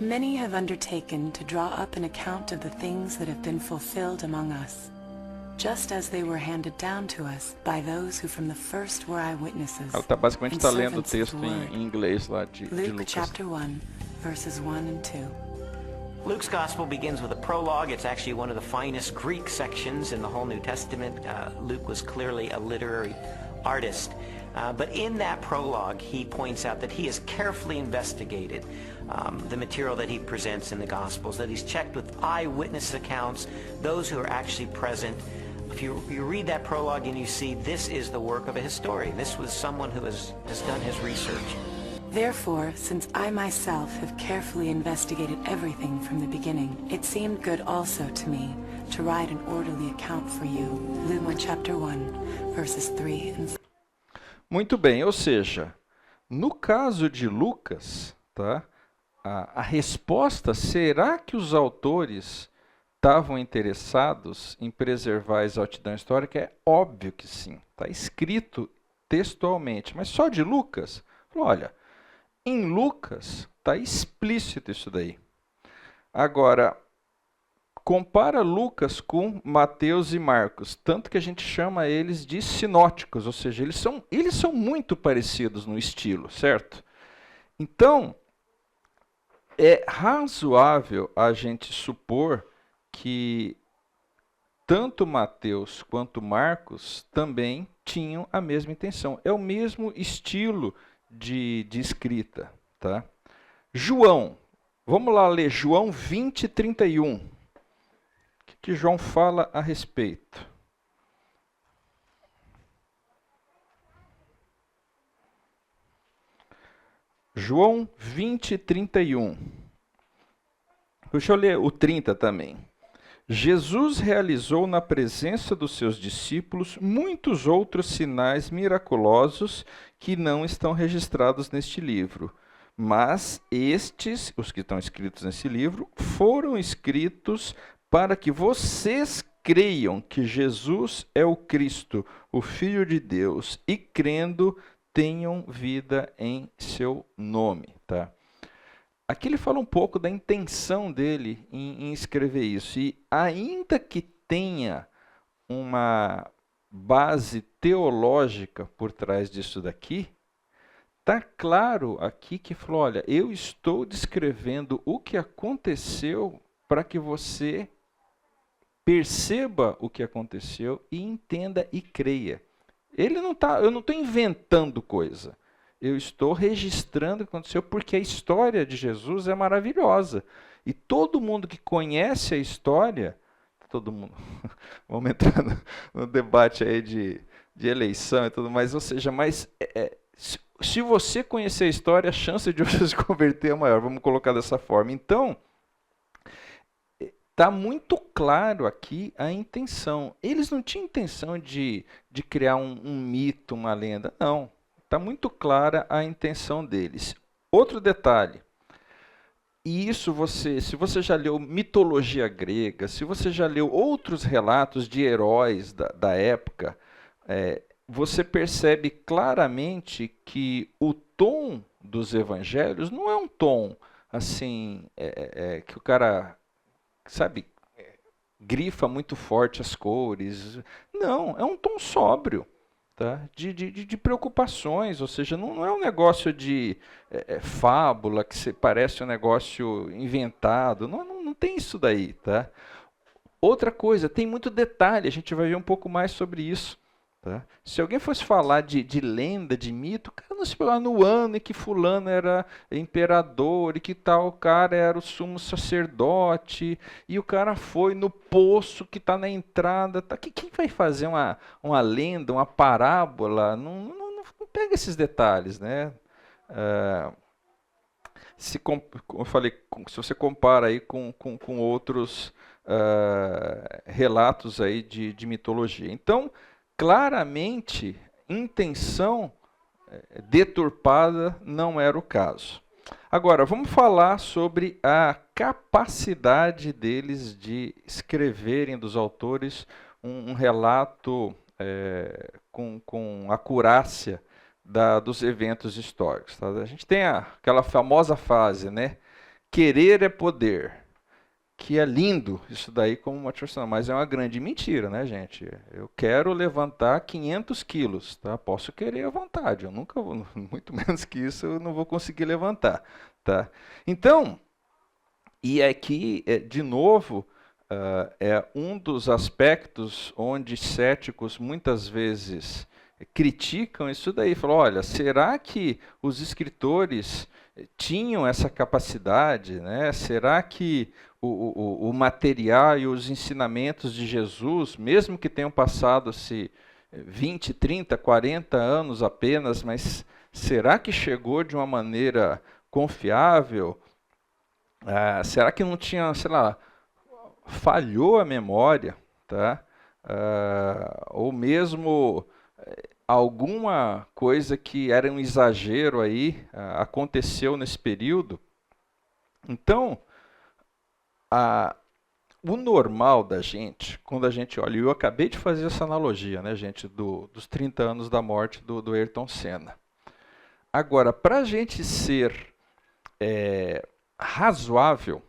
Many have undertaken to draw up an account of the things that have been fulfilled among us, just as they were handed down to us by those who from the first were eyewitnesses. Ela basicamente está lendo o texto em inglês lá de Luke Lucas. chapter 1, verses 1 and 2. Luke's gospel begins with a prologue. It's actually one of the finest Greek sections in the whole New Testament. Luke was clearly a literary artist. But in that prologue, he points out that he has carefully investigated the material that he presents in the Gospels, that he's checked with eyewitness accounts, those who are actually present. If you read that prologue and you see this is the work of a historian, this was someone who has done his research. Therefore, since I myself have carefully investigated everything from the beginning, it seemed good also to me to write an orderly account for you. Luke chapter 1, verses 3 and 4. Muito bem, ou seja, no caso de Lucas, tá, a resposta, será que os autores estavam interessados em preservar a exatidão histórica? É óbvio que sim, está escrito textualmente, mas só de Lucas? Olha, em Lucas está explícito isso daí. Agora, compara Lucas com Mateus e Marcos, tanto que a gente chama eles de sinóticos, ou seja, eles são muito parecidos no estilo, certo? Então, é razoável a gente supor que tanto Mateus quanto Marcos também tinham a mesma intenção. É o mesmo estilo de escrita. Tá? João, vamos lá ler João 20, 31. O que João fala a respeito? João 20, 31. Deixa eu ler o 30 também. Jesus realizou na presença dos seus discípulos muitos outros sinais miraculosos que não estão registrados neste livro. Mas estes, os que estão escritos nesse livro, foram escritos para que vocês creiam que Jesus é o Cristo, o Filho de Deus, e crendo, tenham vida em seu nome. Tá? Aqui ele fala um pouco da intenção dele em escrever isso. E ainda que tenha uma base teológica por trás disso daqui, está claro aqui que falou, olha, eu estou descrevendo o que aconteceu para que você perceba o que aconteceu e entenda e creia. Eu não estou inventando coisa. Eu estou registrando o que aconteceu porque a história de Jesus é maravilhosa. E todo mundo que conhece a história, todo mundo, vamos entrar no debate aí de eleição e tudo mais, ou seja, se você conhecer a história, a chance de você se converter é maior, vamos colocar dessa forma. Então, está muito claro aqui a intenção. Eles não tinham intenção de criar um mito, uma lenda, não. Está muito clara a intenção deles. Outro detalhe, e isso se você já leu mitologia grega, se você já leu outros relatos de heróis da época, você percebe claramente que o tom dos evangelhos não é um tom assim, que o cara, sabe, grifa muito forte as cores. Não, é um tom sóbrio. Tá? De preocupações, ou seja, não é um negócio de fábula, que parece um negócio inventado, não tem isso daí. Tá? Outra coisa, tem muito detalhe, a gente vai ver um pouco mais sobre isso. Tá? Se alguém fosse falar de lenda, de mito, o cara não se pegar no ano em que fulano era imperador e que tal cara era o sumo sacerdote e o cara foi no poço que está na entrada. Tá? Quem vai fazer uma lenda, uma parábola? Não pega esses detalhes. Né? Como eu falei, se você compara aí com outros relatos aí de mitologia. Então, claramente, intenção deturpada não era o caso. Agora, vamos falar sobre a capacidade deles de escreverem, dos autores, um relato com acurácia dos eventos históricos. Tá? A gente tem aquela famosa frase, né? Querer é poder. Que é lindo isso daí como motivação, mas é uma grande mentira, né, gente? Eu quero levantar 500 quilos, tá? Posso querer à vontade, eu nunca vou, muito menos que isso, eu não vou conseguir levantar, tá? Então, e aqui, de novo, é um dos aspectos onde céticos muitas vezes criticam isso daí, falam, olha, será que os escritores tinham essa capacidade, né? Será que o material e os ensinamentos de Jesus, mesmo que tenham passado-se 20, 30, 40 anos apenas, mas será que chegou de uma maneira confiável? Será que não tinha, sei lá, falhou a memória, tá? Ou mesmo alguma coisa que era um exagero aí aconteceu nesse período? Então, o normal da gente, quando a gente olha, eu acabei de fazer essa analogia, né, gente, dos 30 anos da morte do Ayrton Senna. Agora, para a gente ser razoável,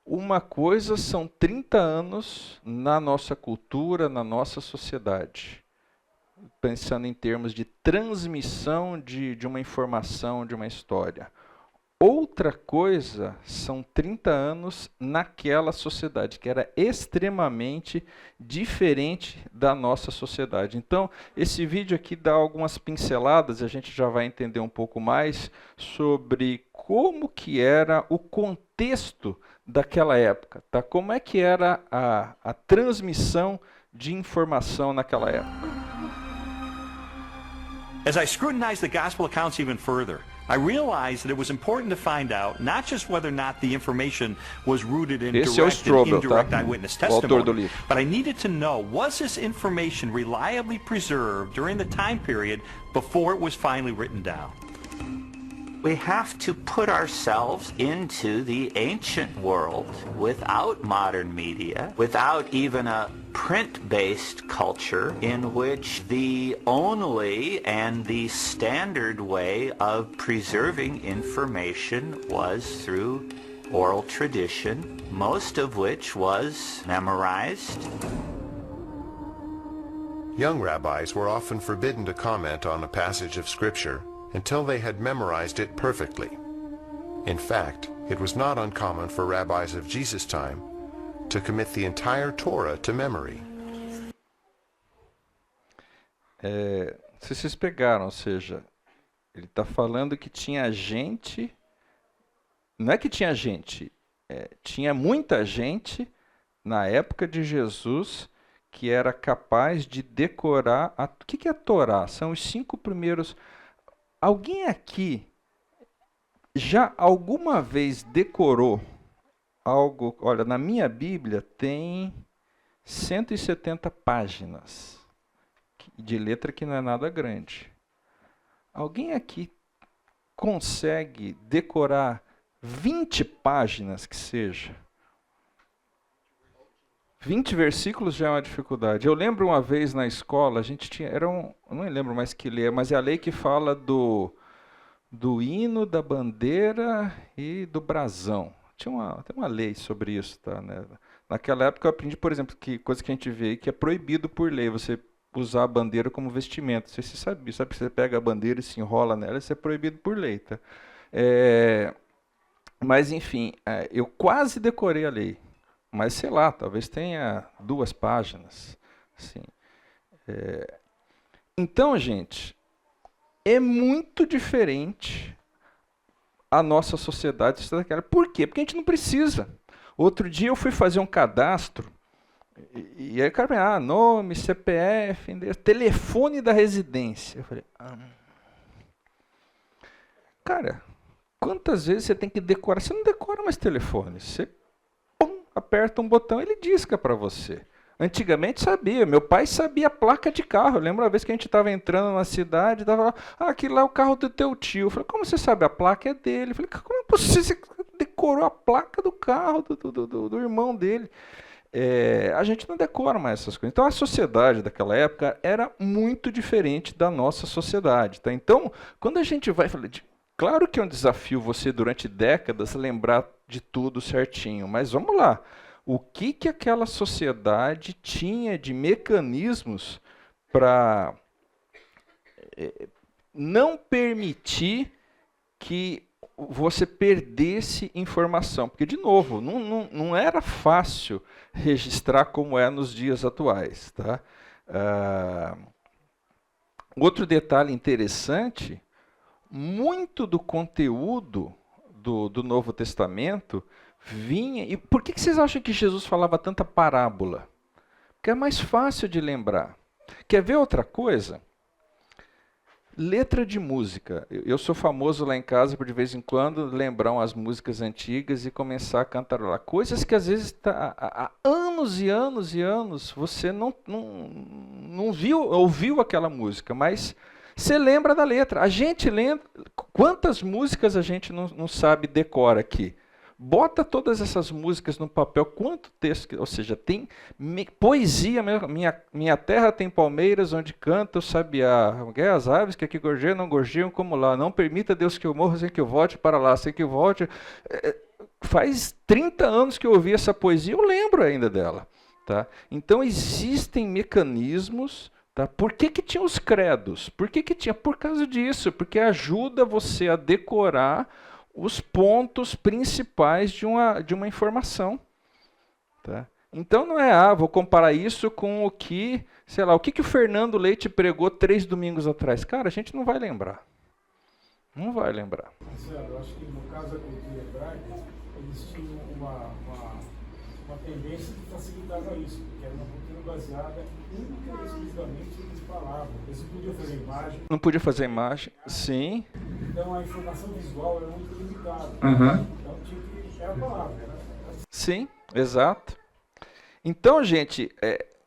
uma coisa são 30 anos na nossa cultura, na nossa sociedade, pensando em termos de transmissão de uma informação, de uma história. Outra coisa são 30 anos naquela sociedade, que era extremamente diferente da nossa sociedade. Então, esse vídeo aqui dá algumas pinceladas, e a gente já vai entender um pouco mais sobre como que era o contexto daquela época, tá? Como é que era a transmissão de informação naquela época. As I scrutinized the gospel accounts even further, I realized that it was important to find out not just whether or not the information was rooted in Esse é o direct and Strobel, indirect tá? eyewitness O autor do testimony, livro. but I needed to know, was this information reliably preserved during the time period before it was finally written down? We have to put ourselves into the ancient world without modern media, without even a print-based culture in which the only and the standard way of preserving information was through oral tradition, most of which was memorized. Young rabbis were often forbidden to comment on a passage of Scripture until they had memorized it perfectly. In fact, it was not uncommon for rabbis of Jesus' time to commit the entire Torah to memory. Se vocês pegaram, ou seja, ele está falando que tinha gente, não é que tinha gente, tinha muita gente na época de Jesus que era capaz de decorar, o que é a Torá? São os 5 primeiros. Alguém aqui já alguma vez decorou algo? Olha, na minha Bíblia tem 170 páginas de letra que não é nada grande. Alguém aqui consegue decorar 20 páginas que seja? 20 versículos já é uma dificuldade. Eu lembro uma vez na escola, a gente tinha, eu não lembro mais que lei, mas é a lei que fala do hino, da bandeira e do brasão. Tem uma lei sobre isso, tá, né? Naquela época eu aprendi, por exemplo, que coisa que a gente vê aí, que é proibido por lei, você usar a bandeira como vestimento. Você sabia, sabe que você pega a bandeira e se enrola nela, isso é proibido por lei, tá? Mas enfim, eu quase decorei a lei. Mas, sei lá, talvez tenha 2 páginas. Assim. Então, gente, é muito diferente a nossa sociedade daquela. Por quê? Porque a gente não precisa. Outro dia eu fui fazer um cadastro, e aí o cara falou, nome, CPF, endereço, telefone da residência. Eu falei, cara, quantas vezes você tem que decorar? Você não decora mais telefone, você aperta um botão, ele disca para você. Antigamente sabia, meu pai sabia a placa de carro. Eu lembro uma vez que a gente estava entrando na cidade, estava lá, aquilo lá é o carro do teu tio. Eu falei, como você sabe? A placa é dele. Eu falei, como é possível? Você decorou a placa do carro do irmão dele. A gente não decora mais essas coisas. Então a sociedade daquela época era muito diferente da nossa sociedade. Tá? Então, quando a gente vai falar claro que é um desafio você, durante décadas, lembrar de tudo certinho, mas vamos lá. O que aquela sociedade tinha de mecanismos para não permitir que você perdesse informação? Porque, de novo, não era fácil registrar como é nos dias atuais. Tá? Outro detalhe interessante, muito do conteúdo do Novo Testamento vinha... E por que vocês acham que Jesus falava tanta parábola? Porque é mais fácil de lembrar. Quer ver outra coisa? Letra de música. Eu sou famoso lá em casa por, de vez em quando, lembrar umas músicas antigas e começar a cantarolar. Coisas que, às vezes, há anos e anos e anos, você não ouviu aquela música, mas Você lembra da letra. A gente lembra. Quantas músicas a gente não sabe decora aqui? Bota todas essas músicas no papel, quanto texto, ou seja, tem poesia mesmo. Minha terra tem palmeiras onde canta o sabiá. As aves que aqui gorjeiam não gorjeiam como lá. Não permita, Deus, que eu morra sem que eu volte para lá, sem que eu volte. Faz 30 anos que eu ouvi essa poesia, eu lembro ainda dela. Tá? Então existem mecanismos. Tá? Por que tinha os credos? Por que tinha? Por causa disso, porque ajuda você a decorar os pontos principais de uma informação. Tá? Então não é, vou comparar isso com o que, sei lá, o que o Fernando Leite pregou 3 domingos atrás. Cara, a gente não vai lembrar. Não vai lembrar. Marcelo, eu acho que no caso da cultura hebraica, eles tinham uma tendência que facilitava isso, porque era uma cultura baseada única e exclusivamente em palavras. Eles não podiam fazer imagem. Não podia fazer imagem, sim. Então a informação visual era muito limitada. Então tinha que era a palavra. Sim, exato. Então, gente,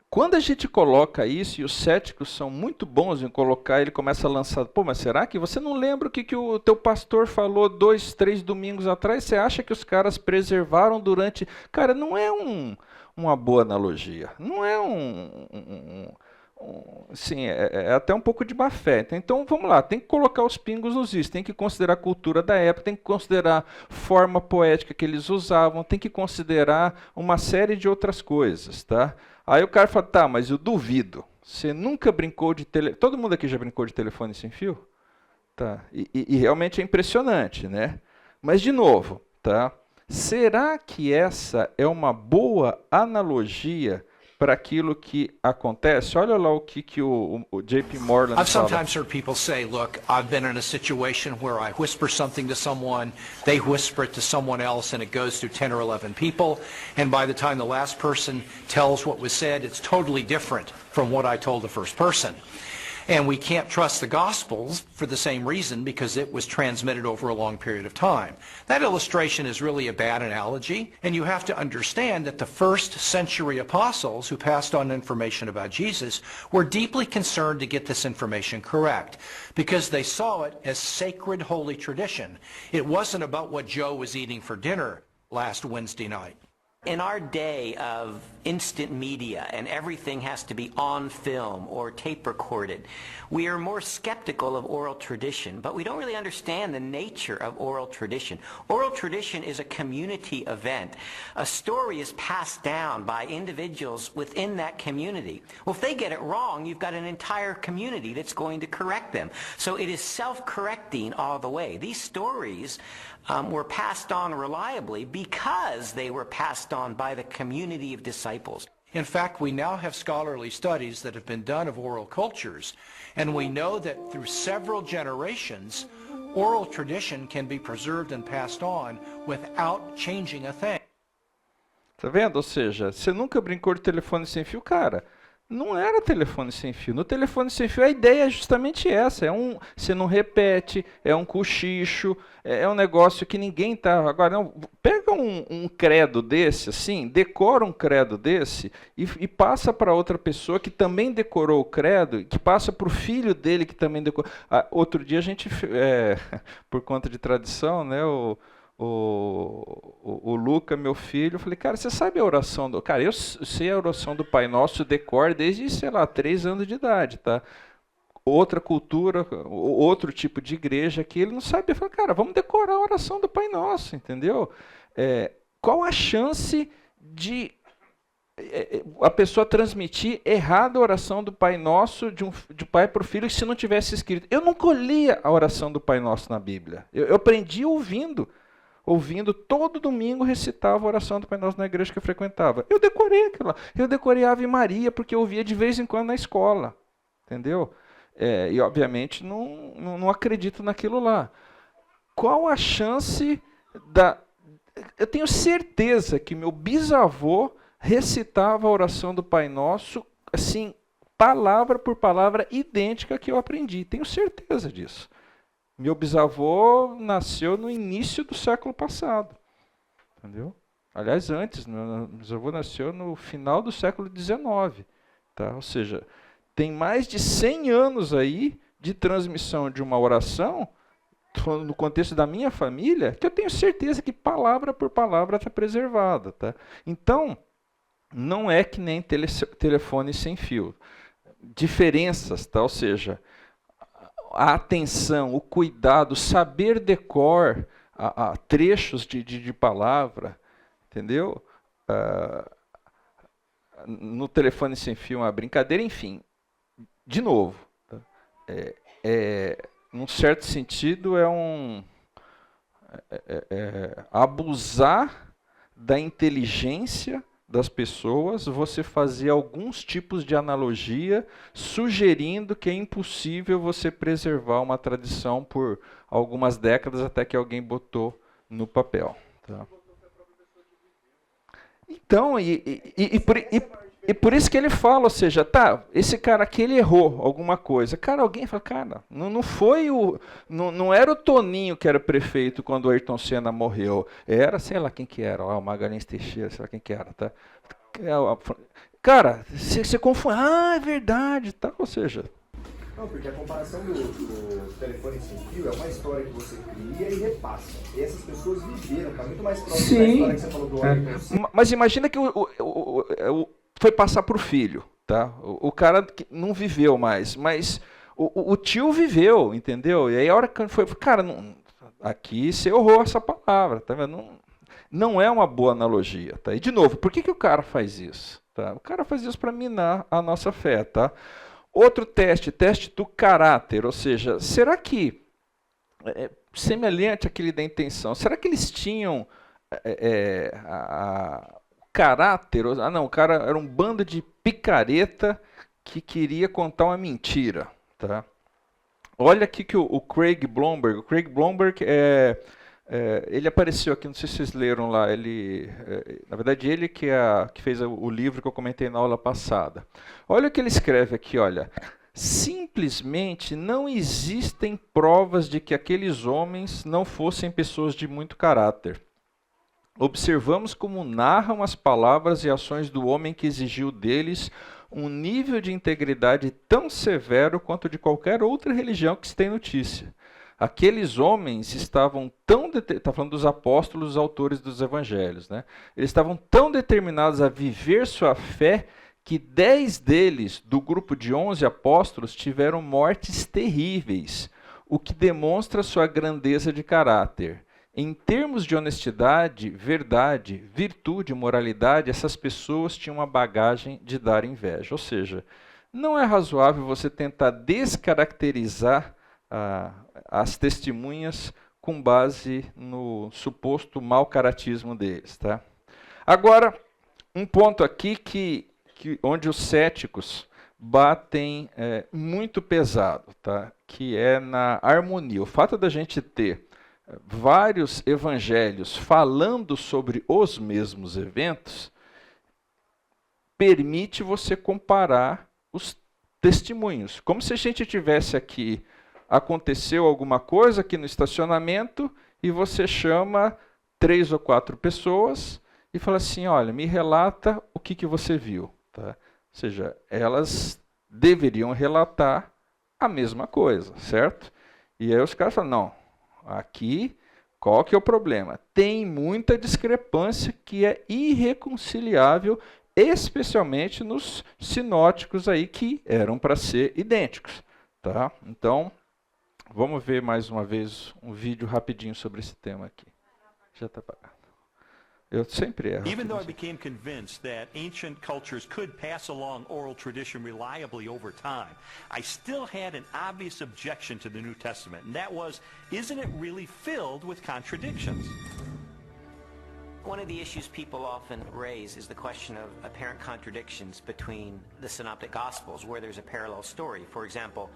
quando a gente coloca isso, e os céticos são muito bons em colocar, ele começa a lançar, pô, mas será que você não lembra o que o teu pastor falou 2, 3 domingos atrás? Você acha que os caras preservaram durante... Cara, não é uma boa analogia. Não é sim, é até um pouco de má fé. Então, vamos lá, tem que colocar os pingos nos is, tem que considerar a cultura da época, tem que considerar a forma poética que eles usavam, tem que considerar uma série de outras coisas, tá? Aí o cara fala, tá, mas eu duvido, você nunca brincou de telefone... Todo mundo aqui já brincou de telefone sem fio? Tá. E realmente é impressionante, né? Mas, de novo, tá? Será que essa é uma boa analogia para aquilo que acontece? Olha lá o que o J.P. Moreland I've fala. sometimes heard people say, look, I've been in a situation where I whisper something to someone, they whisper it to someone else, and it goes through 10 or 11 people, and by the time the last person tells what was said, it's totally different from what I told the first person. And we can't trust the Gospels for the same reason, because it was transmitted over a long period of time. That illustration is really a bad analogy, and you have to understand that the first century apostles who passed on information about Jesus were deeply concerned to get this information correct, because they saw it as sacred holy tradition. It wasn't about what Joe was eating for dinner last Wednesday night. In our day of instant media and everything has to be on film or tape recorded, we are more skeptical of oral tradition, but we don't really understand the nature of oral tradition. Oral tradition is a community event. A story is passed down by individuals within that community. Well, if they get it wrong, you've got an entire community that's going to correct them. So it is self-correcting all the way. These stories were passed on reliably because they were passed on by the community of disciples. In fact, we now have scholarly studies that have been done of oral cultures, and we know that through several generations, oral tradition can be preserved and passed on without changing a thing. Tá vendo? Ou seja, você nunca brincou de telefone sem fio? Cara, não era telefone sem fio. No telefone sem fio a ideia é justamente essa. Você não repete, é um cochicho, é um negócio que ninguém está... Agora, não, pega um credo desse, assim, decora um credo desse e passa para outra pessoa que também decorou o credo, que passa para o filho dele que também decorou. Outro dia a gente, por conta de tradição, né, o Luca, meu filho, eu falei, cara, você sabe a oração do... Cara, eu sei a oração do Pai Nosso, decor desde, sei lá, 3 anos de idade, tá? Outra cultura, outro tipo de igreja que ele não sabia. Eu falei, cara, vamos decorar a oração do Pai Nosso, entendeu? Qual a chance de a pessoa transmitir errado a oração do Pai Nosso de pai para o filho se não tivesse escrito? Eu nunca li a oração do Pai Nosso na Bíblia. Eu aprendi ouvindo todo domingo, recitava a oração do Pai Nosso na igreja que eu frequentava. Eu decorei aquilo lá. Eu decorei a Ave Maria, porque eu ouvia de vez em quando na escola. Entendeu? E, obviamente, não acredito naquilo lá. Qual a chance da... Eu tenho certeza que meu bisavô recitava a oração do Pai Nosso, assim, palavra por palavra, idêntica que eu aprendi. Tenho certeza disso. Meu bisavô nasceu no início do século passado, entendeu? Aliás, antes, meu bisavô nasceu no final do século XIX, tá? Ou seja, tem mais de 100 anos aí de transmissão de uma oração, no contexto da minha família, que eu tenho certeza que palavra por palavra está preservada. Tá? Então, não é que nem telefone sem fio. Diferenças, tá? Ou seja, a atenção, o cuidado, saber decor a trechos de palavra, entendeu? No telefone sem fio, uma brincadeira, enfim. De novo, tá? Num certo sentido, abusar da inteligência das pessoas, você fazer alguns tipos de analogia, sugerindo que é impossível você preservar uma tradição por algumas décadas até que alguém botou no papel. Tá? Então, por isso que ele fala, ou seja, tá, esse cara aqui ele errou alguma coisa. Cara, alguém fala, cara, não foi não era o Toninho que era prefeito quando o Ayrton Senna morreu. Era, sei lá quem que era, o Magalhães Teixeira, sei lá quem que era, tá? Cara, você confunde, é verdade, tá? Ou seja... Não, porque a comparação do telefone sem fio é uma história que você cria e repassa. E essas pessoas viveram, tá muito mais próximo da história que você falou do Ayrton Senna. Mas imagina que foi passar para o filho, tá? O cara que não viveu mais, mas o tio viveu, entendeu? E aí a hora que foi, cara, aqui você errou essa palavra, tá vendo? Não é uma boa analogia, tá? E de novo, por que o cara faz isso? Tá? O cara faz isso para minar a nossa fé, tá? Outro teste do caráter, ou seja, será que, semelhante àquele da intenção, será que eles tinham caráter? Não, o cara era um bando de picareta que queria contar uma mentira. Tá? Olha aqui que o Craig Blomberg ele apareceu aqui, não sei se vocês leram lá, na verdade ele que fez o livro que eu comentei na aula passada. Olha o que ele escreve aqui, olha. Simplesmente não existem provas de que aqueles homens não fossem pessoas de muito caráter. Observamos como narram as palavras e ações do homem que exigiu deles um nível de integridade tão severo quanto de qualquer outra religião que se tem notícia. Aqueles homens estavam está falando dos apóstolos, os autores dos evangelhos, né? Eles estavam tão determinados a viver sua fé que 10 deles, do grupo de 11 apóstolos, tiveram mortes terríveis, o que demonstra sua grandeza de caráter. Em termos de honestidade, verdade, virtude, moralidade, essas pessoas tinham uma bagagem de dar inveja. Ou seja, não é razoável você tentar descaracterizar as testemunhas com base no suposto mau caratismo deles. Tá? Agora, um ponto aqui onde os céticos batem muito pesado, tá? Que é na harmonia. O fato da gente ter vários evangelhos falando sobre os mesmos eventos permite você comparar os testemunhos. Como se a gente tivesse aqui, aconteceu alguma coisa aqui no estacionamento e você chama 3 ou 4 pessoas e fala assim, olha, me relata o que você viu. Tá? Ou seja, elas deveriam relatar a mesma coisa, certo? E aí os caras falam, não, aqui, qual que é o problema? Tem muita discrepância que é irreconciliável, especialmente nos sinóticos aí que eram para ser idênticos. Tá? Então, vamos ver mais uma vez um vídeo rapidinho sobre esse tema aqui. Já está apagado. Eu sempre erro. Even though I became convinced that ancient cultures could pass along oral tradition reliably over time, I still had an obvious objection to the New Testament, and that was, isn't it really filled with contradictions? One of the issues people often raise is the question of apparent contradictions between the Synoptic Gospels, where there's a parallel story. For example,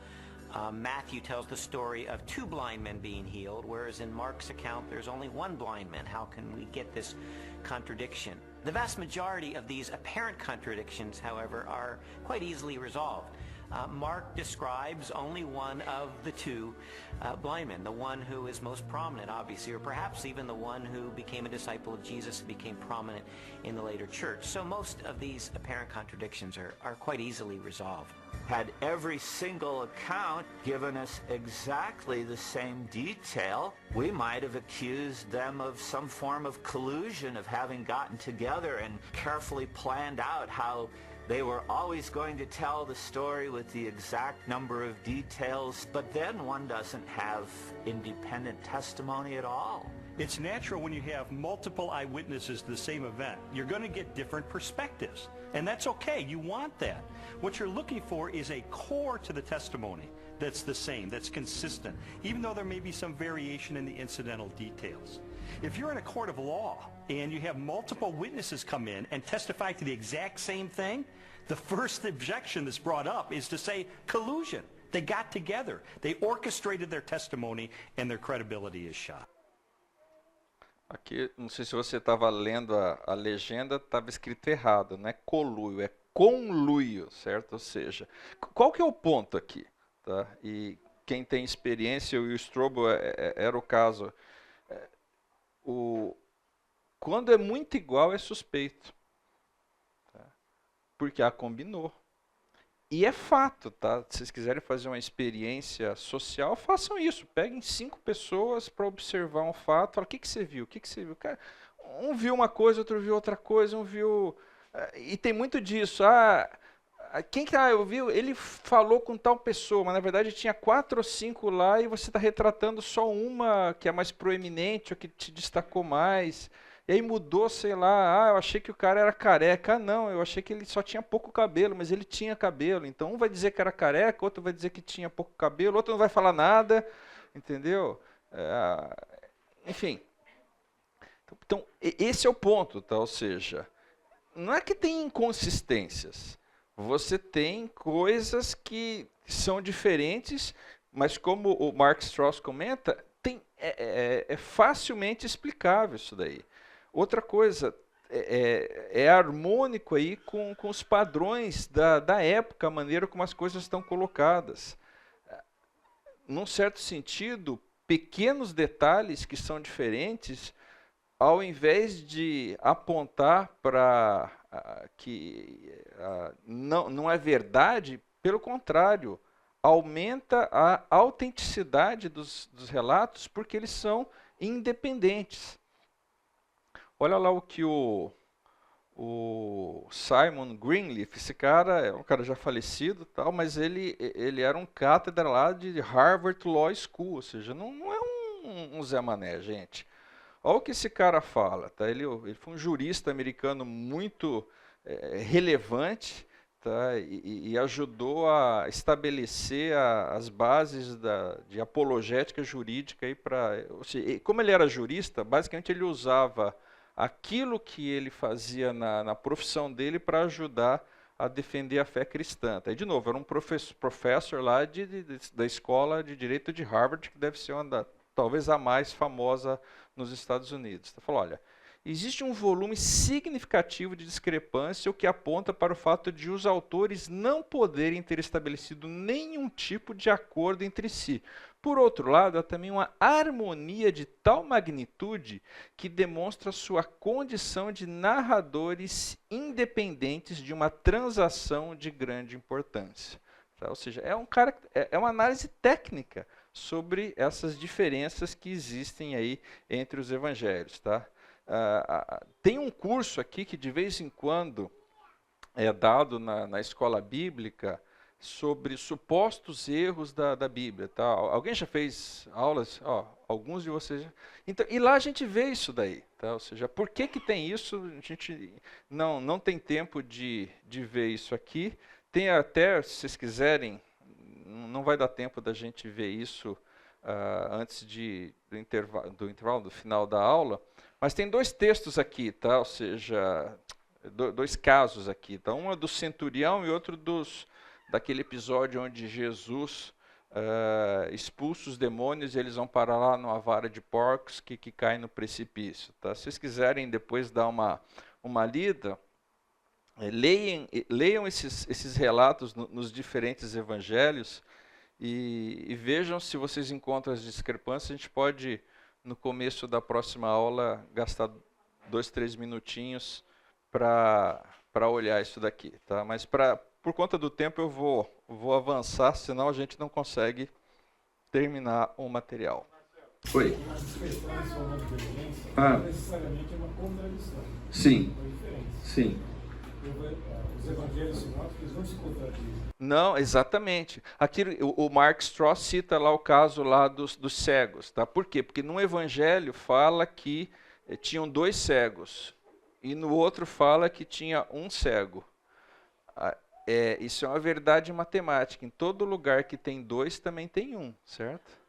Matthew tells the story of 2 blind men being healed, whereas in Mark's account there's only 1 blind man. How can we get this contradiction? The vast majority of these apparent contradictions, however, are quite easily resolved. Mark describes only one of the two blind men, the one who is most prominent, obviously, or perhaps even the one who became a disciple of Jesus and became prominent in the later church. So most of these apparent contradictions are quite easily resolved. Had every single account given us exactly the same detail, we might have accused them of some form of collusion, of having gotten together and carefully planned out how they were always going to tell the story with the exact number of details, but then one doesn't have independent testimony at all. It's natural when you have multiple eyewitnesses to the same event. You're going to get different perspectives, and that's okay. You want that. What you're looking for is a core to the testimony that's the same, that's consistent, even though there may be some variation in the incidental details. If you're in a court of law and you have multiple witnesses come in and testify to the exact same thing, the first objection that's brought up is to say collusion. They got together. They orchestrated their testimony, and their credibility is shot. Aqui, não sei se você estava lendo a legenda, estava escrito errado, não é coluio, é conluio, certo? Ou seja, qual que é o ponto aqui? Tá? E quem tem experiência, e o Strobel era o caso, quando é muito igual é suspeito, tá? Porque combinou. E é fato, tá? Se vocês quiserem fazer uma experiência social, façam isso. Peguem 5 pessoas para observar um fato. Fala, o que você viu? O que você viu? Cara, um viu uma coisa, outro viu outra coisa, um viu... E tem muito disso. Eu vi, ele falou com tal pessoa, mas na verdade tinha 4 ou 5 lá e você está retratando só uma que é mais proeminente ou que te destacou mais. E aí mudou, sei lá, eu achei que o cara era careca. Não, eu achei que ele só tinha pouco cabelo, mas ele tinha cabelo. Então um vai dizer que era careca, outro vai dizer que tinha pouco cabelo, outro não vai falar nada, entendeu? Enfim. Então, esse é o ponto, tá? Ou seja, não é que tem inconsistências. Você tem coisas que são diferentes, mas como o Mark Strauss comenta, é facilmente explicável isso daí. Outra coisa, é harmônico aí com os padrões da época, a maneira como as coisas estão colocadas. Num certo sentido, pequenos detalhes que são diferentes, ao invés de apontar para que não é verdade, pelo contrário, aumenta a autenticidade dos relatos, porque eles são independentes. Olha lá o que o Simon Greenleaf, esse cara é um cara já falecido, tal, mas ele era um cátedra lá de Harvard Law School, ou seja, não é um Zé Mané, gente. Olha o que esse cara fala, tá? Ele foi um jurista americano muito relevante, tá? E ajudou a estabelecer as bases de apologética jurídica. Como ele era jurista, basicamente ele usava aquilo que ele fazia na profissão dele para ajudar a defender a fé cristã. Tá? E, de novo, era um professor lá da escola de direito de Harvard, que deve ser talvez a mais famosa nos Estados Unidos. Tá? Falou, olha, existe um volume significativo de discrepância, o que aponta para o fato de os autores não poderem ter estabelecido nenhum tipo de acordo entre si. Por outro lado, há também uma harmonia de tal magnitude que demonstra sua condição de narradores independentes de uma transação de grande importância. Tá? Ou seja, é uma análise técnica sobre essas diferenças que existem aí entre os evangelhos. Tá? Tem um curso aqui que de vez em quando é dado na escola bíblica sobre supostos erros da Bíblia. Tá? Alguém já fez aulas? Alguns de vocês já. Então, e lá a gente vê isso daí. Tá? Ou seja, por que tem isso? A gente não tem tempo de ver isso aqui. Tem até, se vocês quiserem, não vai dar tempo da gente ver isso antes do intervalo, do final da aula, mas tem 2 textos aqui, tá? Ou seja, 2 casos aqui. Tá? Um é do centurião e outro daquele episódio onde Jesus expulsa os demônios e eles vão parar lá numa vara de porcos que caem no precipício. Tá? Se vocês quiserem depois dar uma lida, leiam esses relatos nos diferentes evangelhos e vejam se vocês encontram as discrepâncias. A gente pode, no começo da próxima aula, gastar 2, 3 minutinhos para olhar isso daqui. Tá? Mas por conta do tempo eu vou avançar, senão a gente não consegue terminar o material. Oi. Uma discrepância ou uma divergência não necessariamente é uma contradição. Sim. Uma diferença. Sim. Os evangelhos sinóticos não se contradizem. Não, exatamente. Aqui o Mark Strauss cita lá o caso lá dos cegos. Tá? Por quê? Porque num evangelho fala que tinham 2 cegos e no outro fala que tinha um cego. Isso é uma verdade matemática. Em todo lugar que tem 2 também tem um, certo?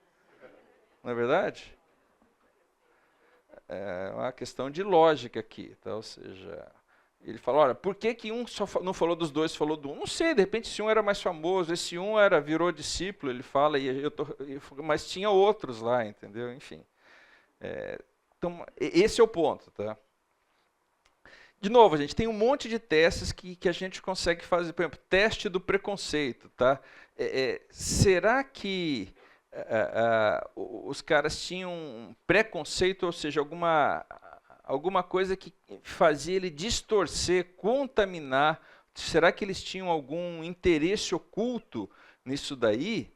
Não é verdade? É uma questão de lógica aqui. Tá? Ou seja, ele fala, olha, por que um só não falou dos 2, falou do um? Não sei, de repente esse um era mais famoso, esse um virou discípulo, ele fala, mas tinha outros lá, entendeu? Enfim. Então, esse é o ponto. Tá? De novo, a gente tem um monte de testes que a gente consegue fazer. Por exemplo, teste do preconceito. Tá? Será que os caras tinham um preconceito, ou seja, alguma coisa que fazia ele distorcer, contaminar? Será que eles tinham algum interesse oculto nisso daí?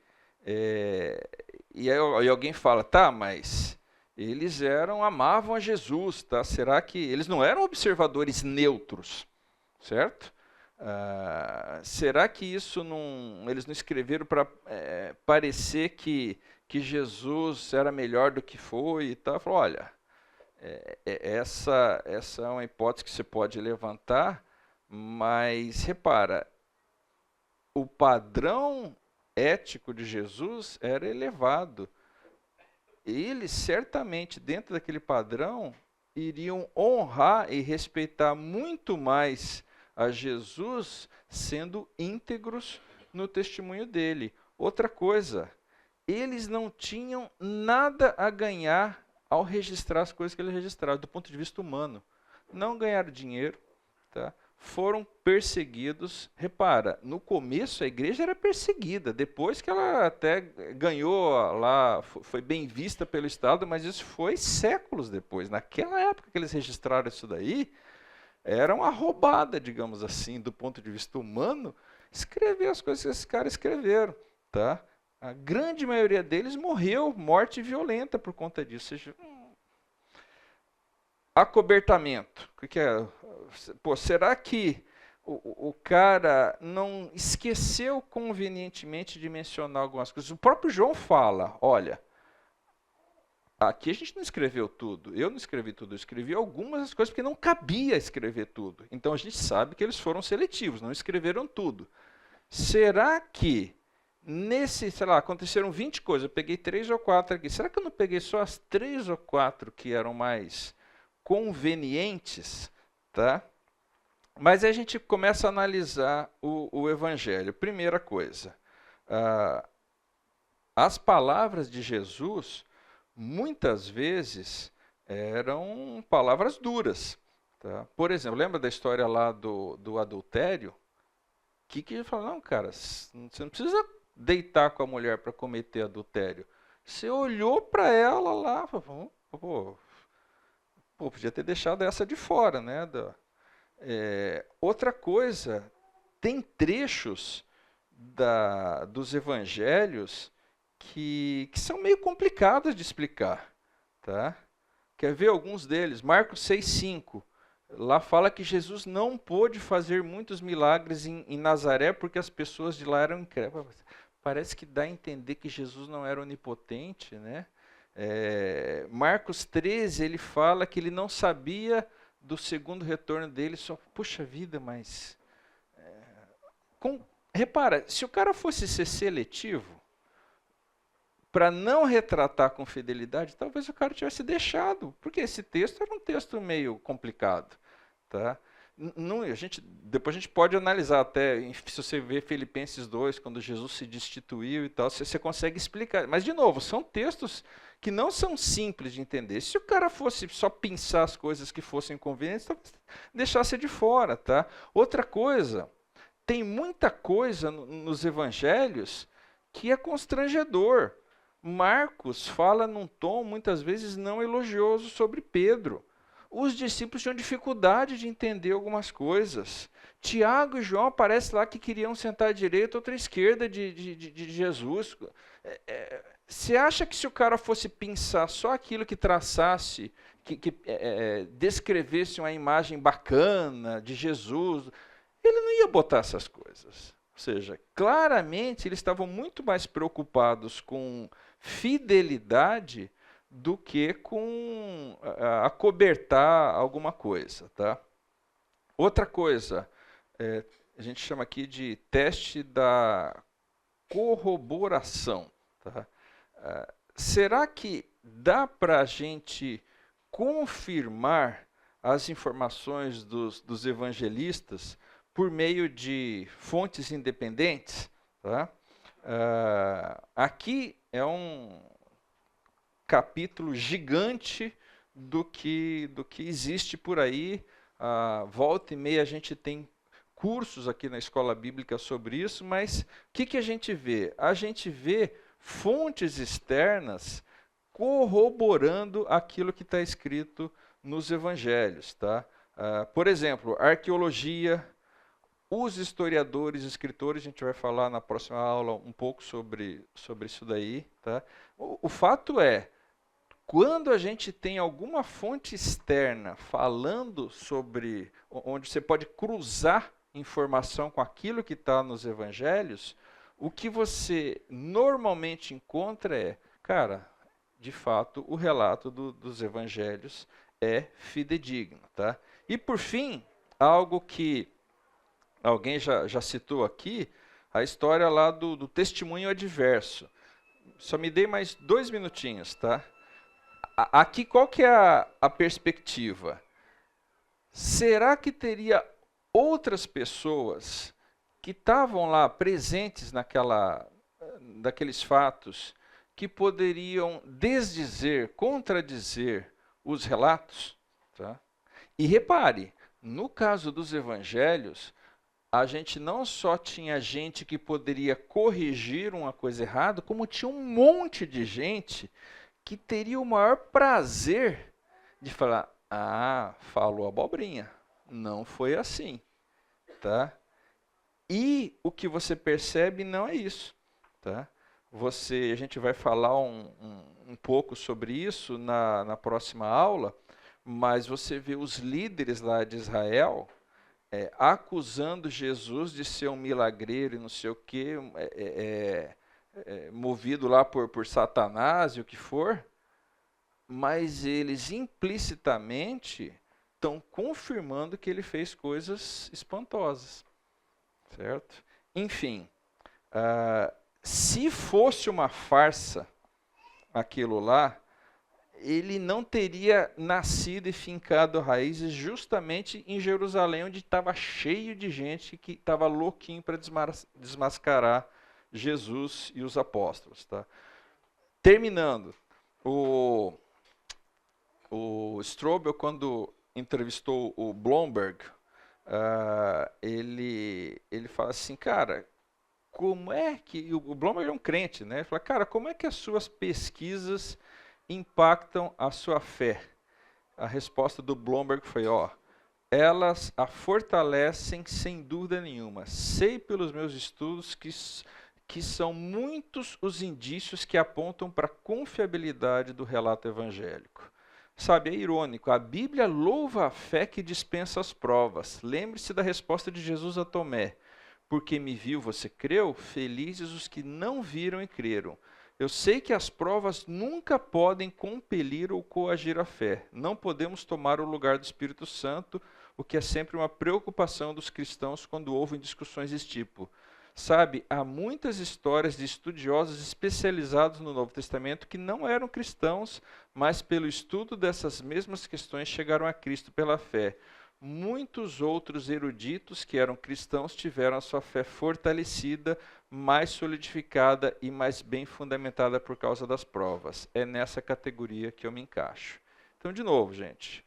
E aí alguém fala, tá, mas eles amavam a Jesus, tá? Será que eles não eram observadores neutros, certo? Será que eles não escreveram para parecer que Jesus era melhor do que foi e tal? Falou, olha, essa é uma hipótese que você pode levantar, mas repara, o padrão ético de Jesus era elevado. Eles certamente, dentro daquele padrão, iriam honrar e respeitar muito mais a Jesus, sendo íntegros no testemunho dele. Outra coisa, eles não tinham nada a ganhar ao registrar as coisas que ele registrava, do ponto de vista humano. Não ganharam dinheiro, tá? Foram perseguidos. Repara, no começo a igreja era perseguida, depois que ela até ganhou lá, foi bem vista pelo Estado, mas isso foi séculos depois. Naquela época que eles registraram isso daí, era uma roubada, digamos assim, do ponto de vista humano, escrever as coisas que esses caras escreveram. Tá? A grande maioria deles morreu, morte violenta por conta disso. Ou seja, acobertamento. O que é? Pô, será que o cara não esqueceu convenientemente de mencionar algumas coisas? O próprio João fala, olha, aqui a gente não escreveu tudo, eu não escrevi tudo, eu escrevi algumas das coisas porque não cabia escrever tudo. Então a gente sabe que eles foram seletivos, não escreveram tudo. Será que aconteceram 20 coisas, eu peguei 3 ou 4 aqui, será que eu não peguei só as 3 ou 4 que eram mais convenientes? Tá? Mas aí a gente começa a analisar o Evangelho. Primeira coisa, as palavras de Jesus, muitas vezes, eram palavras duras. Tá? Por exemplo, lembra da história lá do adultério? Que ele falou, não, cara, você não precisa deitar com a mulher para cometer adultério. Você olhou para ela lá, falou, pô, podia ter deixado essa de fora, né? Outra coisa, tem trechos dos evangelhos que são meio complicados de explicar. Tá? Quer ver alguns deles? Marcos 6,5. Lá fala que Jesus não pôde fazer muitos milagres em Nazaré porque as pessoas de lá eram incrédulas. Parece que dá a entender que Jesus não era onipotente, né? Marcos 13, ele fala que ele não sabia do segundo retorno dele, só, puxa vida, mas... repara, se o cara fosse ser seletivo, para não retratar com fidelidade, talvez o cara tivesse deixado, porque esse texto era um texto meio complicado. Tá? Depois a gente pode analisar até, se você vê Filipenses 2, quando Jesus se destituiu e tal, você consegue explicar. Mas, de novo, são textos que não são simples de entender. Se o cara fosse só pensar as coisas que fossem convenientes, deixasse de fora. Tá? Outra coisa, tem muita coisa nos evangelhos que é constrangedor. Marcos fala num tom, muitas vezes, não elogioso sobre Pedro. Os discípulos tinham dificuldade de entender algumas coisas. Tiago e João aparecem lá que queriam sentar à direita, outra à esquerda de Jesus. Você acha que se o cara fosse pensar só aquilo que traçasse, que descrevesse uma imagem bacana de Jesus, ele não ia botar essas coisas? Ou seja, claramente eles estavam muito mais preocupados com fidelidade do que com acobertar alguma coisa. Tá? Outra coisa, a gente chama aqui de teste da corroboração. Tá? Será que dá para a gente confirmar as informações dos evangelistas por meio de fontes independentes? Tá? Aqui é um capítulo gigante do que existe por aí. Volta e meia a gente tem cursos aqui na Escola Bíblica sobre isso, mas o que a gente vê? A gente vê fontes externas corroborando aquilo que está escrito nos evangelhos. Tá? Por exemplo, arqueologia, os historiadores, escritores, a gente vai falar na próxima aula um pouco sobre isso daí. Tá? O fato é, quando a gente tem alguma fonte externa falando sobre, onde você pode cruzar informação com aquilo que está nos evangelhos, o que você normalmente encontra é, cara, de fato, o relato dos evangelhos é fidedigno. Tá? E, por fim, algo que alguém já citou aqui, a história lá do testemunho adverso. Só me dei mais 2 minutinhos, tá? Aqui, qual que é a perspectiva? Será que teria outras pessoas que estavam lá presentes daqueles fatos que poderiam desdizer, contradizer os relatos? Tá? E repare, no caso dos evangelhos, a gente não só tinha gente que poderia corrigir uma coisa errada, como tinha um monte de gente que teria o maior prazer de falar, falou abobrinha, não foi assim. Tá? E o que você percebe não é isso. Tá? A gente vai falar um pouco sobre isso na próxima aula, mas você vê os líderes lá de Israel acusando Jesus de ser um milagreiro e não sei o quê, movido lá por Satanás e o que for, mas eles implicitamente estão confirmando que ele fez coisas espantosas. Certo? Enfim, se fosse uma farsa aquilo lá, ele não teria nascido e fincado raízes justamente em Jerusalém, onde estava cheio de gente que estava louquinho para desmascarar Jesus e os apóstolos. Tá? Terminando, o Strobel, quando entrevistou o Blomberg, ele fala assim, cara, como é que... O Blomberg é um crente, né? Ele fala, cara, como é que as suas pesquisas impactam a sua fé? A resposta do Blomberg foi, elas a fortalecem sem dúvida nenhuma. Sei pelos meus estudos que são muitos os indícios que apontam para a confiabilidade do relato evangélico. Sabe, é irônico, a Bíblia louva a fé que dispensa as provas. Lembre-se da resposta de Jesus a Tomé. Porque me viu, você creu? Felizes os que não viram e creram. Eu sei que as provas nunca podem compelir ou coagir a fé. Não podemos tomar o lugar do Espírito Santo, o que é sempre uma preocupação dos cristãos quando ouvem discussões desse tipo. Sabe, há muitas histórias de estudiosos especializados no Novo Testamento que não eram cristãos, mas pelo estudo dessas mesmas questões chegaram a Cristo pela fé. muitos outros eruditos que eram cristãos tiveram a sua fé fortalecida, mais solidificada e mais bem fundamentada por causa das provas. É nessa categoria que eu me encaixo. Então, de novo, gente,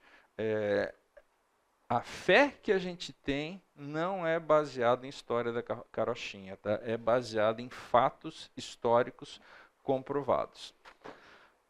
a fé que a gente tem não é baseada em história da carochinha, tá? É baseada em fatos históricos comprovados.